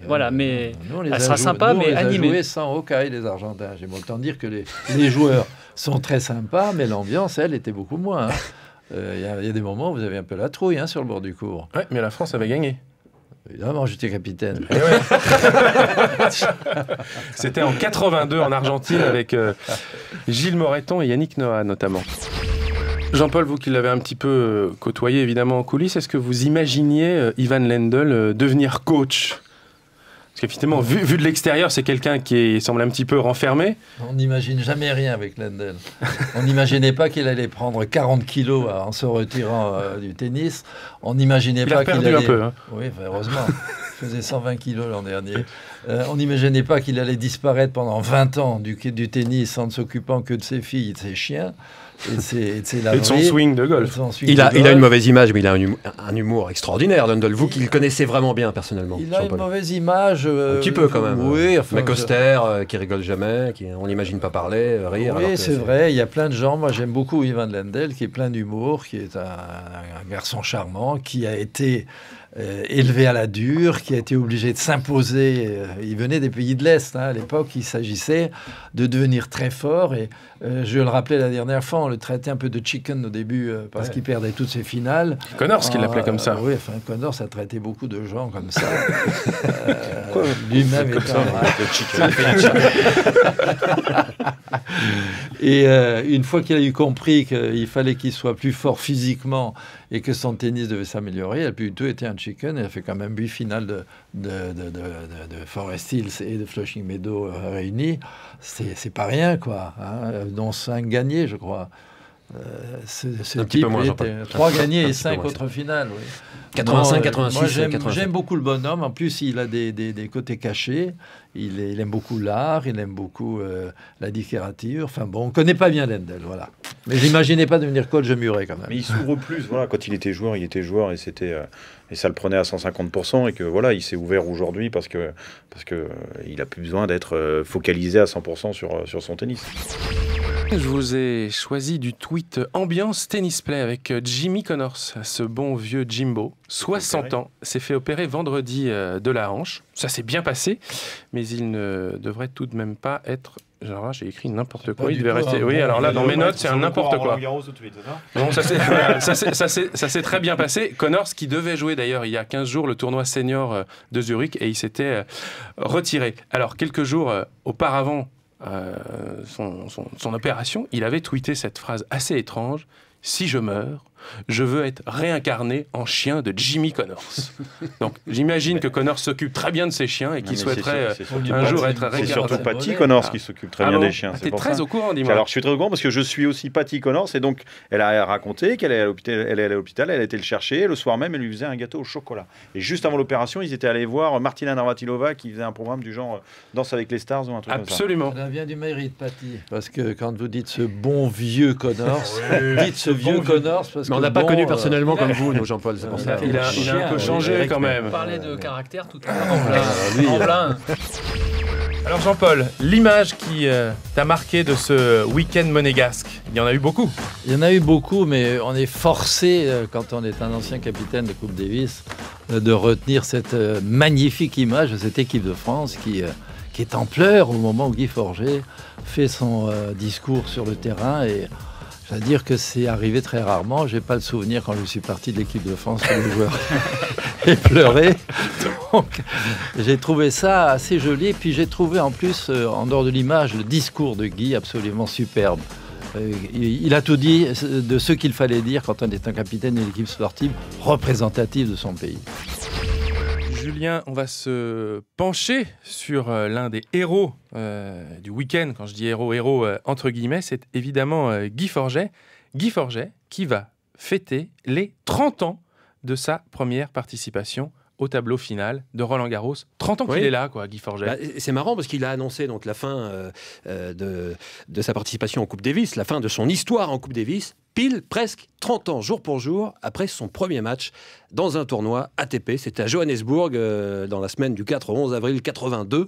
Voilà, mais elle sera sympa, mais animée. On a joué sans hockey, les Argentins. J'ai autant dire que les joueurs sont très sympas, mais l'ambiance, elle, était beaucoup moins. Il y a des moments où vous avez un peu la trouille sur le bord du court. Ouais, mais la France avait gagné. Évidemment, j'étais capitaine. C'était en 82 en Argentine avec Gilles Moreton et Yannick Noah notamment. Jean-Paul, vous qui l'avez un petit peu côtoyé évidemment en coulisses, est-ce que vous imaginiez Ivan Lendl devenir coach ? Parce qu'effectivement, vu de l'extérieur, c'est quelqu'un qui semble un petit peu renfermé. On n'imagine jamais rien avec Lendl. On n'imaginait pas qu'il allait prendre 40 kilos en se retirant du tennis. On n'imaginait pas qu'il allait... Il a perdu un peu. Oui, heureusement. Il faisait 120 kilos l'an dernier. On n'imaginait pas qu'il allait disparaître pendant 20 ans du tennis en ne s'occupant que de ses filles et de ses chiens. Et de son swing de golf. Il a une mauvaise image, mais il a un humour extraordinaire, Lendl. Vous qui le connaissez vraiment bien personnellement. Il a une mauvaise image. Un petit peu quand même. Oui, enfin, mec austère, qui rigole jamais, on l'imagine pas parler, rire. Oui, c'est vrai. Il y a plein de gens. Moi, j'aime beaucoup Ivan Lendl, qui est plein d'humour, qui est un garçon charmant, qui a été élevé à la dure, qui a été obligé de s'imposer. Il venait des pays de l'Est. À l'époque, il s'agissait de devenir très fort. Et je le rappelais la dernière fois, on le traitait un peu de chicken au début parce qu'il perdait toutes ses finales. Connors, qu'il l'appelait comme ça. Oui, enfin, Connors a traité beaucoup de gens comme ça. Lui-même étant... Et une fois qu'il a eu compris qu'il fallait qu'il soit plus fort physiquement et que son tennis devait s'améliorer, il a plutôt été un chicken. Il a fait quand même 8 finales de Forest Hills et de Flushing Meadows réunis. C'est pas rien, quoi. Dont 5 gagnés, je crois. Ce un type peu moins, était 3 gagnés et 5 autres finales. Oui. 85, 86. Moi, j'aime beaucoup le bonhomme. En plus, il a des côtés cachés. Il aime beaucoup l'art, il aime beaucoup la littérature. Enfin bon, on ne connaît pas bien Lendl, voilà. Mais j'imaginais pas devenir coach de Murray quand même. Mais il s'ouvre plus, voilà. Quand il était joueur et c'était et ça le prenait à 150% et que voilà, il s'est ouvert aujourd'hui parce que il a plus besoin d'être focalisé à 100% sur son tennis. Je vous ai choisi du tweet ambiance tennis play avec Jimmy Connors, ce bon vieux Jimbo, 60 ans, s'est fait opérer vendredi de la hanche. Ça s'est bien passé, mais il ne devrait tout de même pas être... Genre là, j'ai écrit n'importe quoi. Il devait rester. Oui, alors là, dans mes notes, c'est un n'importe quoi. Non, ça s'est très bien passé. Connors, qui devait jouer d'ailleurs il y a 15 jours le tournoi senior de Zurich, et il s'était retiré. Alors, quelques jours auparavant, son opération, il avait tweeté cette phrase assez étrange: « Si je meurs, je veux être réincarné en chien de Jimmy Connors. » Donc j'imagine que Connors s'occupe très bien de ses chiens et qu'il souhaiterait un jour être réincarné. C'est surtout Patty Connors qui s'occupe très bien des chiens. T'es très au courant, dis-moi. Alors je suis très au courant parce que je suis aussi Patty Connors, et donc elle a raconté qu'elle est à l'hôpital, elle a été le chercher, le soir même elle lui faisait un gâteau au chocolat. Et juste avant l'opération, ils étaient allés voir Martina Navratilova qui faisait un programme du genre Danse avec les stars ou un truc Absolument. comme ça. Ça vient du mérite, Patty, parce que quand vous dites ce bon vieux Connors, dites ce vieux Connors parce que on n'a pas connu personnellement comme vous, nous, Jean-Paul, c'est pour ça. Il a un peu changé quand même. On parlait de caractère tout à l'heure en plein. Alors Jean-Paul, l'image qui t'a marqué de ce week-end monégasque, il y en a eu beaucoup. Il y en a eu beaucoup, mais on est forcé, quand on est un ancien capitaine de Coupe Davis, de retenir cette magnifique image de cette équipe de France qui est en pleurs au moment où Guy Forget fait son discours sur le terrain. Et je veux dire que c'est arrivé très rarement. Je n'ai pas le souvenir quand je suis parti de l'équipe de France que le joueur ait pleuré. Donc j'ai trouvé ça assez joli. Et puis j'ai trouvé en plus, en dehors de l'image, le discours de Guy absolument superbe. Il a tout dit de ce qu'il fallait dire quand on est un capitaine d'une équipe sportive représentative de son pays. Julien, on va se pencher sur l'un des héros du week-end. Quand je dis héros entre guillemets, c'est évidemment Guy Forget. Guy Forget qui va fêter les 30 ans de sa première participation au tableau final de Roland-Garros. 30 ans qu'il est là, quoi, Guy Forget. Bah, c'est marrant parce qu'il a annoncé donc, la fin de sa participation en Coupe Davis, la fin de son histoire en Coupe Davis, pile presque 30 ans, jour pour jour, après son premier match dans un tournoi ATP. C'était à Johannesburg, dans la semaine du 4 au 11 avril 82,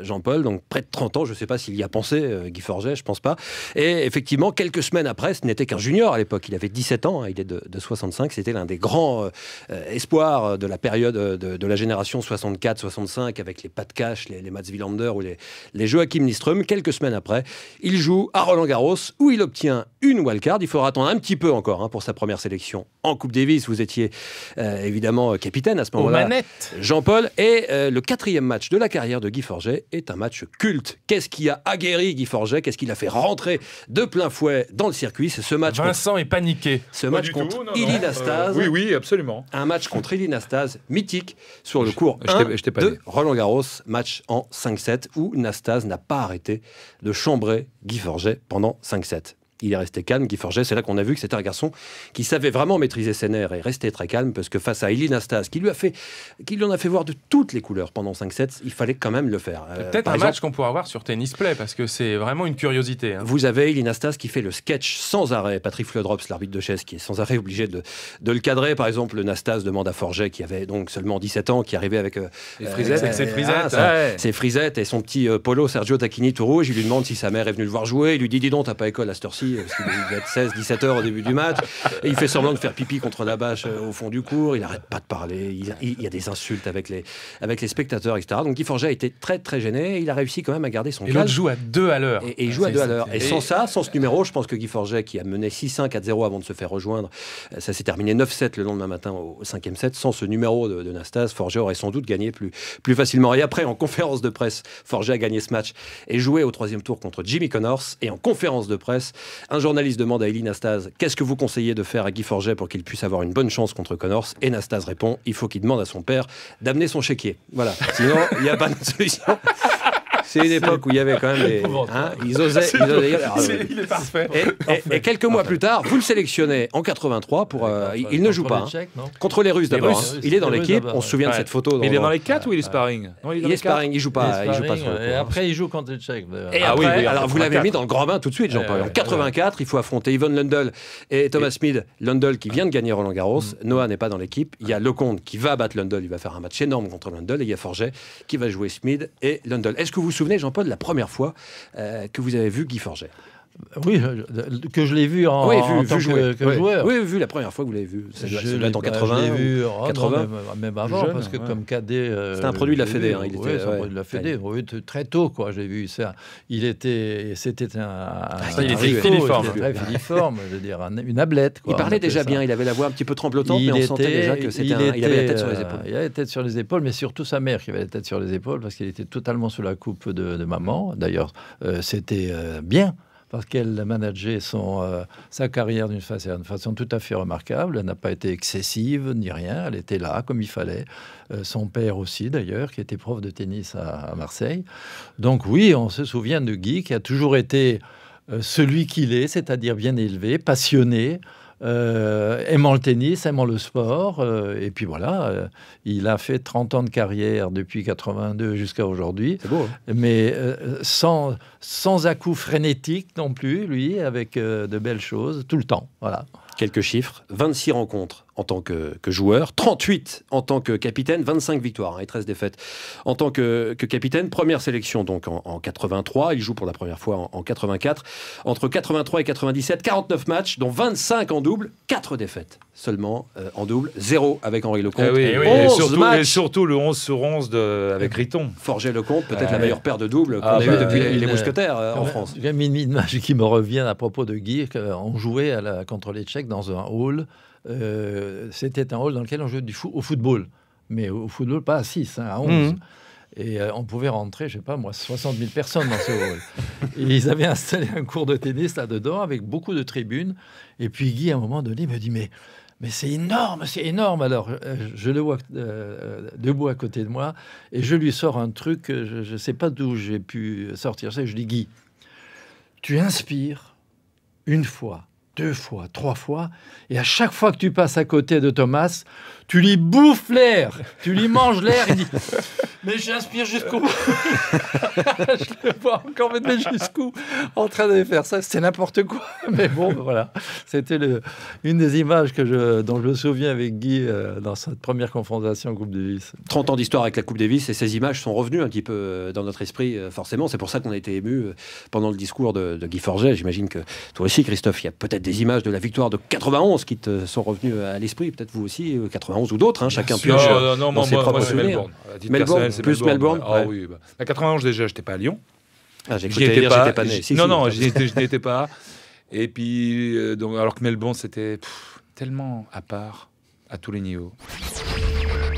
Jean-Paul, donc près de 30 ans. Je ne sais pas s'il y a pensé, Guy Forget, je ne pense pas. Et effectivement, quelques semaines après, ce n'était qu'un junior à l'époque. Il avait 17 ans, hein, il est de 65. C'était l'un des grands espoirs de la période de la génération 64-65, avec les Pat Cash, les Mats Wilander ou les Joachim Nyström. Quelques semaines après, il joue à Roland-Garros, où il obtient une wildcard. Il faudra attendre un petit peu encore pour sa première sélection en Coupe Davis. Vous étiez évidemment capitaine à ce moment-là, Jean-Paul. Et le 4e match de la carrière de Guy Forget est un match culte. Qu'est-ce qui a aguerri Guy Forget? Qu'est-ce qu'il a fait rentrer de plein fouet dans le circuit? C'est ce match. Vincent est paniqué. Ce match contre Ilie Nastase. Oui, absolument. Un match contre Ilie Nastase mythique sur le court 1 de Roland-Garros. Match en 5-7 où Nastase n'a pas arrêté de chambrer Guy Forget pendant 5-7. Il est resté calme, Guy Forget. C'est là qu'on a vu que c'était un garçon qui savait vraiment maîtriser ses nerfs et rester très calme, parce que face à Ilie Nastase, qui lui en a fait voir de toutes les couleurs pendant 5-7, il fallait quand même le faire. Peut-être un match qu'on pourra voir sur Tennis Play, parce que c'est vraiment une curiosité. Vous avez Ilie Nastase qui fait le sketch sans arrêt. Patrick Fleudrops, l'arbitre de chaise, qui est sans arrêt obligé de le cadrer. Par exemple, Nastase demande à Forget, qui avait donc seulement 17 ans, qui arrivait avec ses frisettes et son petit polo Sergio Tacchini tout rouge. Il lui demande si sa mère est venue le voir jouer. Il lui dit: dis donc, t'as pas école à cette heure-ci, parce qu'il devait être 16-17 heures au début du match. Et il fait semblant de faire pipi contre la bâche au fond du cours. Il n'arrête pas de parler. Il y a des insultes avec les spectateurs, etc. Donc Guy Forget a été très très gêné. Il a réussi quand même à garder son calme. Et l'autre joue à 2 à l'heure. Et il joue à 2 à l'heure. Et sans ce numéro, je pense que Guy Forget, qui a mené 6-1, 4-0 avant de se faire rejoindre, ça s'est terminé 9-7 le lendemain matin au 5e set. Sans ce numéro de Nastase, Forget aurait sans doute gagné plus facilement. Et après, en conférence de presse, Forget a gagné ce match et joué au 3e tour contre Jimmy Connors. Et en conférence de presse, un journaliste demande à Ilie Nastase: qu'est-ce que vous conseillez de faire à Guy Forget pour qu'il puisse avoir une bonne chance contre Connors? Et Nastase répond: il faut qu'il demande à son père d'amener son chéquier. Voilà. Sinon, il n'y a pas de solution. C'est une époque où il y avait quand même des... ils osaient il est parfait. Et quelques mois plus tard, vous le sélectionnez en 83 pour... il ne joue pas. Contre les Russes d'abord. Il est dans l'équipe. On se souvient de cette photo. Mais il est dans les 4 ou il est sparring? Il est sparring, il joue pas sur le Et après, il joue contre les Tchèques. Et après, alors vous l'avez mis dans le grand bain tout de suite, Jean-Paul. En 84, il faut affronter Yvonne Lundell et Thomas Smith. Lundell qui vient de gagner Roland-Garros. Noah n'est pas dans l'équipe. Il y a Lecomte qui va battre Lundell. Il va faire un match énorme contre Lundell. Et il y a Forget qui va jouer Smith et Lundell. Est-ce que vous vous souvenez, Jean-Paul, de la première fois que vous avez vu Guy Forget? Oui, que je l'ai vu en tant que joueur. Oui, vu la première fois que vous l'avez vu. Ça doit être en 80. Je l'ai vu 80. Même avant, parce que comme cadet... C'était un produit de la Fédé. C'est un produit de la Fédé. Oui, très tôt, quoi. J'ai vu ça. C'était un filiforme. Très filiforme, je veux dire, une ablette. Il parlait déjà bien. Il avait la voix un petit peu tremblotante, mais on sentait déjà que il avait la tête sur les épaules. Il avait la tête sur les épaules, mais surtout sa mère qui avait la tête sur les épaules, parce qu'il était totalement sous la coupe de maman. D'ailleurs, c'était bien, parce qu'elle manageait sa carrière d'une façon tout à fait remarquable. Elle n'a pas été excessive ni rien. Elle était là comme il fallait. Son père aussi, d'ailleurs, qui était prof de tennis à Marseille. Donc oui, on se souvient de Guy, qui a toujours été celui qu'il est, c'est-à-dire bien élevé, passionné, aimant le tennis, aimant le sport, et puis voilà, il a fait 30 ans de carrière depuis 82 jusqu'à aujourd'hui. C'est beau, hein. Mais sans à-coups frénétiques non plus, lui, avec de belles choses tout le temps. Voilà. Quelques chiffres, 26 rencontres en tant que joueur, 38 en tant que capitaine, 25 victoires et 13 défaites en tant que capitaine. Première sélection donc en 83, il joue pour la première fois en 84. Entre 83 et 97, 49 matchs, dont 25 en double, 4 défaites seulement en double, 0 avec Henri Lecomte. Et surtout le 11 sur 11 avec Riton. Forget-Lecomte, peut-être la meilleure paire de doubles qu'on a eu depuis les Mousquetaires en France. Il y a une image qui me revient à propos de Guy. On jouait contre les Tchèques dans un hall. C'était un hall dans lequel on jouait au football. Mais au football, pas à 6, à 11. Et on pouvait rentrer, je sais pas moi, 60 000 personnes dans ce hall. Et ils avaient installé un court de tennis là-dedans avec beaucoup de tribunes. Et puis Guy, à un moment donné, me dit mais c'est énorme, c'est énorme. Alors, je le vois debout à côté de moi et je lui sors un truc, je ne sais pas d'où j'ai pu sortir ça. Je dis, Guy, tu inspires une fois, 2 fois, 3 fois, et à chaque fois que tu passes à côté de Thomas, tu lui bouffes l'air, tu lui manges l'air. Il dit, mais j'inspire jusqu'au bout. Je le vois encore, mais jusqu'où en train de faire ça, c'est n'importe quoi. Mais bon, voilà, c'était une des images dont je me souviens avec Guy dans cette première confrontation en Coupe Davis. 30 ans d'histoire avec la Coupe Davis, et ces images sont revenues un petit peu dans notre esprit, forcément. C'est pour ça qu'on a été ému pendant le discours de Guy Forget. J'imagine que toi aussi, Christophe, il y a peut-être des images de la victoire de 91 qui te sont revenues à l'esprit, peut-être vous aussi, 91 ou d'autres, hein, chacun pioche dans ses propres souvenirs. Melbourne, plus Melbourne. Ah oui, à 91 déjà, j'étais pas à Lyon. J'étais pas né. Non, je n'y étais pas. Et puis, donc, alors que Melbourne, c'était tellement à part, à tous les niveaux.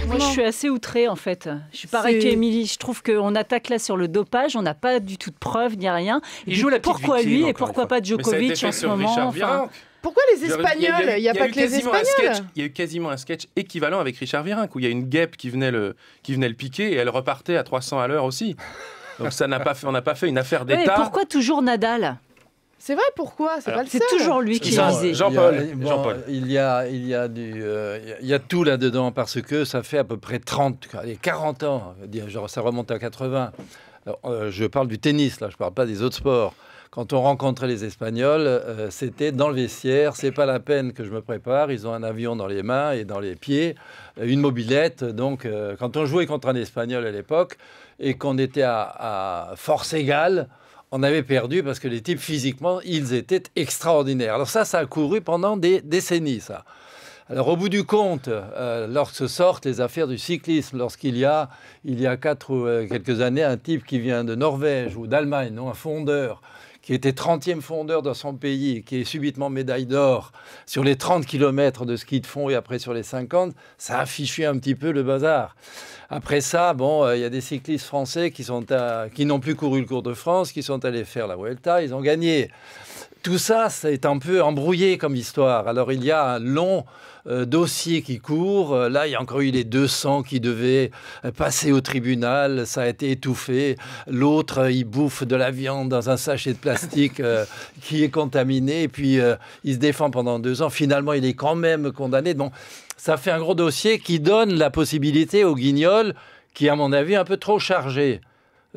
Moi, je suis assez outrée, en fait. Je suis pareil qu'Émilie. Je trouve qu'on attaque là sur le dopage. On n'a pas du tout de preuves, ni rien. Il joue la petite pourquoi victime, lui et pourquoi pas Djokovic en ce moment Pourquoi les Espagnols? Il n'y a pas que les Espagnols. Il y a eu quasiment un sketch équivalent avec Richard Virenque, où il y a une guêpe qui venait le piquer et elle repartait à 300 à l'heure aussi. Donc on n'a pas fait une affaire d'État. Mais pourquoi toujours Nadal? C'est vrai, pourquoi? C'est pas le seul. C'est toujours lui qui est visé. Jean-Paul. Il y a tout là-dedans parce que ça fait à peu près 40 ans. Genre, ça remonte à 80. Alors, je parle du tennis, là, je ne parle pas des autres sports. Quand on rencontrait les Espagnols, c'était dans le vestiaire. C'est pas la peine que je me prépare. Ils ont un avion dans les mains et dans les pieds, une mobilette. Donc, quand on jouait contre un Espagnol à l'époque et qu'on était à force égale, on avait perdu parce que les types, physiquement, ils étaient extraordinaires. Alors ça a couru pendant des décennies, ça. Alors, au bout du compte, lorsque sortent les affaires du cyclisme, lorsqu'il y a quelques années, un type qui vient de Norvège ou d'Allemagne, non, un fondeur, qui était 30e fondeur dans son pays, qui est subitement médaille d'or sur les 30 km de ski de fond et après sur les 50, ça a affiché un petit peu le bazar. Après ça, il y a des cyclistes français qui n'ont plus couru le Tour de France, qui sont allés faire la Vuelta, ils ont gagné. Tout ça, c'est un peu embrouillé comme histoire. Alors, il y a un long dossier qui court. Là, il y a encore eu les 200 qui devaient passer au tribunal. Ça a été étouffé. L'autre, il bouffe de la viande dans un sachet de plastique qui est contaminé. Et puis, il se défend pendant 2 ans. Finalement, il est quand même condamné. Donc, ça fait un gros dossier qui donne la possibilité aux Guignols, qui, à mon avis, est un peu trop chargé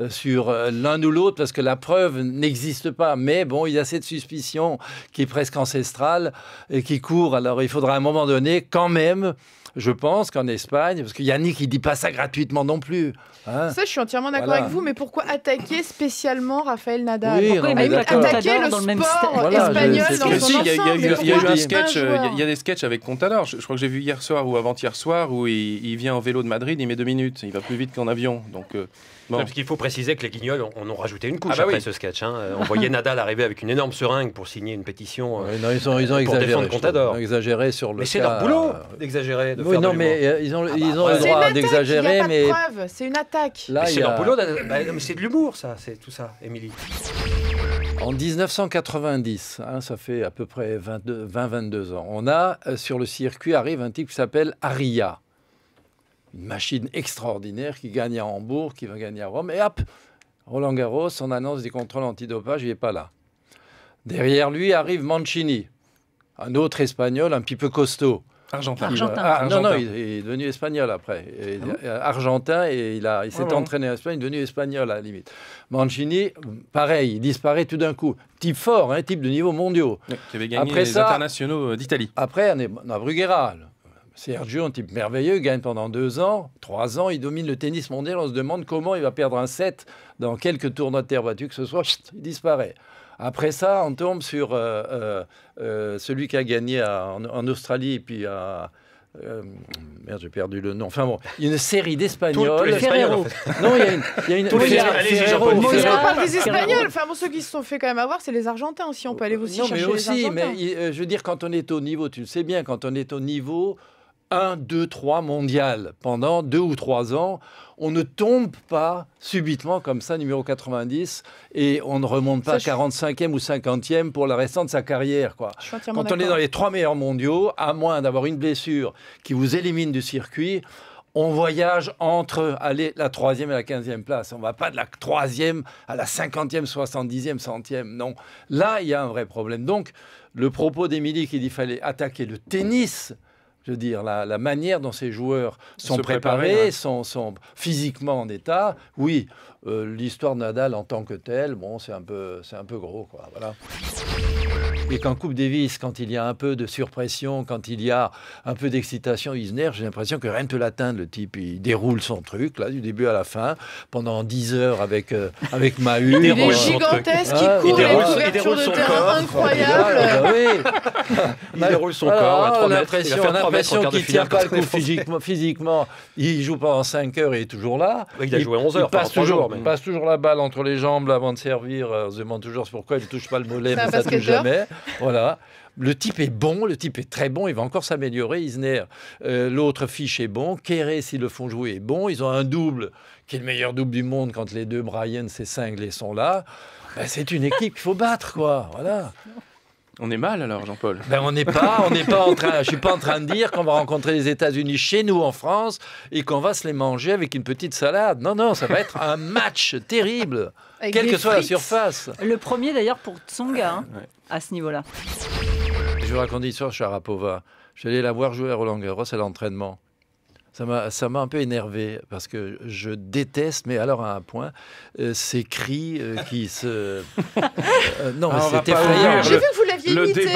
sur l'un ou l'autre, parce que la preuve n'existe pas. Mais bon, il y a cette suspicion qui est presque ancestrale et qui court. Alors, il faudra à un moment donné, quand même, je pense qu'en Espagne, parce que Yannick, il ne dit pas ça gratuitement non plus. Hein. Ça, je suis entièrement d'accord avec vous, mais pourquoi attaquer spécialement Raphaël Nadal? Oui, pourquoi attaquer le sport espagnol dans son ensemble? Il y a eu un sketch, il y a des sketchs avec Contador. Je crois que j'ai vu hier soir ou avant-hier soir où il vient en vélo de Madrid, il met 2 minutes. Il va plus vite qu'en avion. Donc, Parce qu'il faut préciser que les Guignols ont rajouté une couche après ce sketch. Hein. On voyait Nadal arriver avec une énorme seringue pour signer une pétition ils ont pour défendre Contador. Ils ont exagéré sur le Mais c'est leur boulot d'exagérer. Oui, non, mais ils ont le droit d'exagérer. Mais il n'y a pas de preuve, c'est une attaque. Là, c'est leur boulot. Mais c'est de l'humour, ça, c'est tout ça, Émilie. En 1990, ça fait à peu près 20-22 ans, on a sur le circuit arrive un type qui s'appelle Aria. Une machine extraordinaire qui gagne à Hambourg, qui va gagner à Rome. Et hop, Roland Garros, on annonce des contrôles antidopage, il n'est pas là. Derrière lui arrive Mancini, un autre Espagnol un petit peu costaud. Argentin. Non, il est devenu espagnol après. Argentin, et il s'est entraîné en Espagne, il est devenu espagnol à la limite. Mancini, pareil, il disparaît tout d'un coup. Type fort, type de niveau mondiaux. Qui avait gagné les internationaux d'Italie. Après, on a Bruguera. Sergio, un type merveilleux, gagne pendant 2 ans, 3 ans, il domine le tennis mondial. On se demande comment il va perdre un set dans quelques tournois de terre battue, que ce soit, il disparaît. Après ça, on tombe sur celui qui a gagné en Australie, et puis à... merde, j'ai perdu le nom. Enfin bon, il y a une série d'Espagnols. Ferrero. Non, il y a une... On parle des Espagnols. Enfin, bon, ceux qui se sont fait quand même avoir, c'est les Argentins aussi. On peut aller aussi chercher les Argentins. Mais je veux dire, quand on est au niveau, tu le sais bien, quand on est au niveau 1, 2, 3 mondial pendant 2 ou 3 ans, on ne tombe pas subitement comme ça, numéro 90, et on ne remonte pas 45e ou 50e pour le restant de sa carrière, quoi. Quand on est dans les 3 meilleurs mondiaux, à moins d'avoir une blessure qui vous élimine du circuit, on voyage entre la 3e et la 15e place. On ne va pas de la 3e à la 50e, 70e, 100e. Non. Là, il y a un vrai problème. Donc, le propos d'Émilie qui dit qu'il fallait attaquer le tennis, je veux dire, la manière dont ces joueurs sont préparés, sont physiquement en état, oui, l'histoire de Nadal en tant que tel, bon, c'est un peu gros, quoi, voilà. Et qu'en Coupe Davis, quand il y a un peu de surpression, quand il y a un peu d'excitation, Isner, j'ai l'impression que rien ne peut l'atteindre, le type. Il déroule son truc, là, du début à la fin, pendant 10 heures avec Mahut. Il est gigantesque, il court, il déroule son corps. Incroyable. Il déroule son corps à 3 mètres. On a l'impression qu'il ne tient pas le coup physiquement. Il joue pendant 5 heures et il est toujours là. Il a joué 11 heures pendant 3 jours. Il passe toujours la balle entre les jambes avant de servir. On se demande toujours pourquoi il ne touche pas le mollet, mais ça ne touche jamais. Voilà. Le type est bon, le type est très bon, il va encore s'améliorer, Isner. L'autre Fiche est bon, Kéré, s'ils le font jouer, est bon. Ils ont un double qui est le meilleur double du monde quand les deux Bryan, ces cinglés sont là. Ben, c'est une équipe qu'il faut battre, quoi. Voilà. On est mal alors, Jean-Paul. Ben on n'est pas en train. Je suis pas en train de dire qu'on va rencontrer les États-Unis chez nous en France et qu'on va se les manger avec une petite salade. Non, ça va être un match terrible, quelle que soit la surface. Le premier d'ailleurs pour Tsonga, à ce niveau-là. Je vais raconter l'histoire de Sharapova. Je suis allé la voir jouer à Roland-Garros à l'entraînement. Ça m'a un peu énervé parce que je déteste, mais alors à un point, ces cris qui se... non, mais c'est effrayant. J'ai vu que vous l'aviez imité.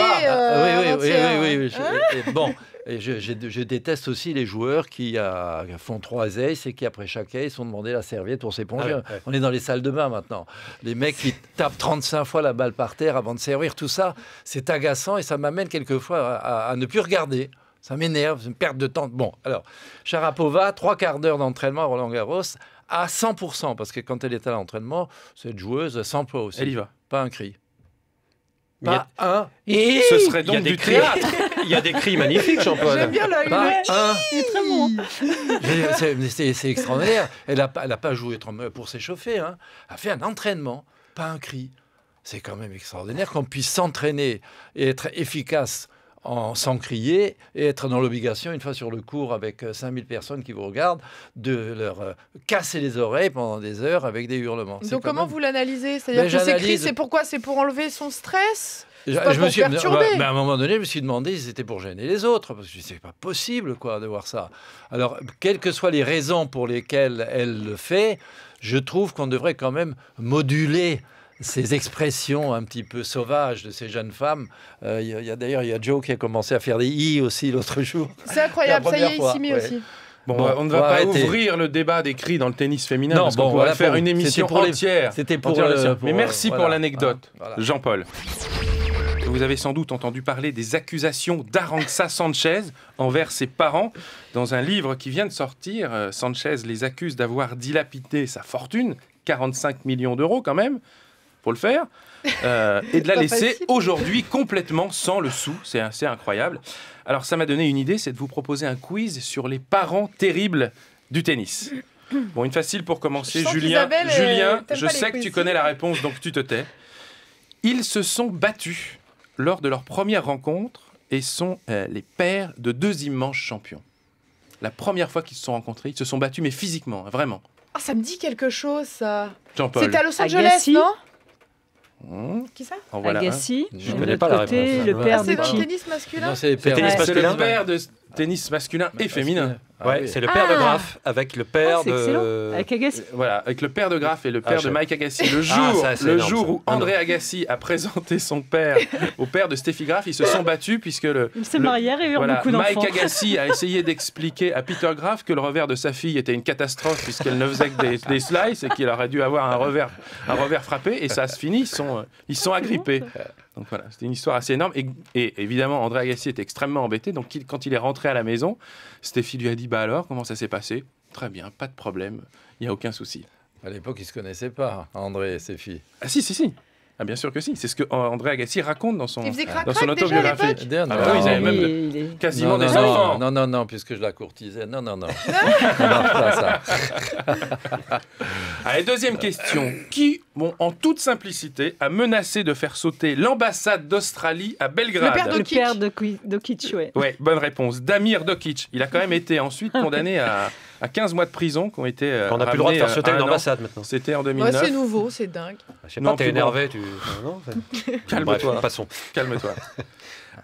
Oui. Bon, et je déteste aussi les joueurs qui font 3 aces et qui, après chaque ace, sont demandé la serviette pour s'éponger. On est dans les salles de bain maintenant. Les mecs qui tapent 35 fois la balle par terre avant de servir, tout ça, c'est agaçant et ça m'amène quelquefois à ne plus regarder. Ça m'énerve, c'est une perte de temps. Bon, alors, Sharapova, 3 quarts d'heure d'entraînement à Roland-Garros, à 100%, parce que quand elle est à l'entraînement, cette joueuse s'emploie aussi. Elle y va. Pas un cri. Et ce serait donc du théâtre. Il y a des cris magnifiques, Jean-Paul. J'aime bien la Pas un. Il est très bon. C'est extraordinaire. Elle n'a pas joué pour s'échauffer. Elle a fait un entraînement, pas un cri. C'est quand même extraordinaire qu'on puisse s'entraîner et être efficace sans crier et être dans l'obligation, une fois sur le cours avec 5000 personnes qui vous regardent, de leur casser les oreilles pendant des heures avec des hurlements. Donc comment vous l'analysez? C'est-à-dire que ces cris, c'est pourquoi? C'est pour enlever son stress? Je me suis perturbé. À un moment donné, je me suis demandé si c'était pour gêner les autres, parce que c'est pas possible, quoi, de voir ça. Alors, quelles que soient les raisons pour lesquelles elle le fait, je trouve qu'on devrait quand même moduler ces expressions un petit peu sauvages de ces jeunes femmes. D'ailleurs, il y a Joe qui a commencé à faire des i aussi l'autre jour. C'est incroyable, ça y est, il s'y met aussi. Bon, on ne va pas ouvrir le débat des cris dans le tennis féminin, parce qu'on pourrait faire une émission entière. C'était pour mais merci pour l'anecdote, Jean-Paul. Vous avez sans doute entendu parler des accusations d'Arantxa Sanchez envers ses parents. Dans un livre qui vient de sortir, Sanchez les accuse d'avoir dilapidé sa fortune, 45 millions d'euros quand même, pour le faire, et de la laisser aujourd'hui complètement sans le sou. C'est assez incroyable. Alors ça m'a donné une idée, c'est de vous proposer un quiz sur les parents terribles du tennis. Bon, une facile pour commencer. Julien, je sais que tu connais la réponse, donc tu te tais. Ils se sont battus lors de leur première rencontre et sont les pères de 2 immenses champions. La première fois qu'ils se sont rencontrés, ils se sont battus, mais physiquement, vraiment. Ah, ça me dit quelque chose, ça. Jean-Paul. C'était à Los Angeles, non? Qui ça? Agassi. Je ne connais pas la réponse. Le père c'est de dans le qui? tennis masculin? Non, c'est le C'est le père de tennis masculin et féminin. Ouais, oui. c'est le père de Graf avec le père c'est excellent. de. Avec Agassi. Voilà, avec le père de Graf et le père de Mike Agassi. Le ça, c'est énorme, jour ça. où André Agassi a présenté son père au père de Steffi Graf, ils se sont battus puisque Il s'est marié et eu beaucoup d'enfants. Mike Agassi a essayé d'expliquer à Peter Graf que le revers de sa fille était une catastrophe puisqu'elle ne faisait que des slices et qu'il aurait dû avoir un revers frappé et ça se finit, ils sont agrippés. Donc voilà, c'était une histoire assez énorme et évidemment André Agassi était extrêmement embêté, donc quand il est rentré à la maison, Steffi lui a dit « Bah alors, comment ça s'est passé ?» Très bien, pas de problème, il n'y a aucun souci. À l'époque, ils ne se connaissaient pas, André et ses filles. Ah si. Ah, bien sûr que si. C'est ce que André Agassi raconte dans son autobiographie. Ah bah oui, ils avaient même quasiment des enfants. Non, puisque je la courtisais. Non. Ça marche pas, ça. Allez, deuxième question. Qui, en toute simplicité, a menacé de faire sauter l'ambassade d'Australie à Belgrade? Le père Dokic, ouais. Ouais, bonne réponse. Damir Dokic. Il a quand même été ensuite condamné à 15 mois de prison qui ont été On n'a plus le droit de faire sauter une ambassade maintenant. C'était en 2009. C'est nouveau, c'est dingue. Je sais pas, t'es énervé, Calme-toi. Passons. Calme-toi.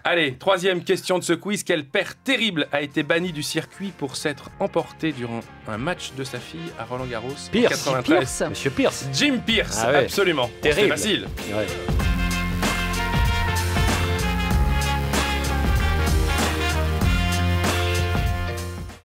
Allez, troisième question de ce quiz. Quel père terrible a été banni du circuit pour s'être emporté durant un match de sa fille à Roland-Garros en 93? Monsieur Pierce. Jim Pierce, Ah ouais. absolument. Terrible. C'est facile. Ouais.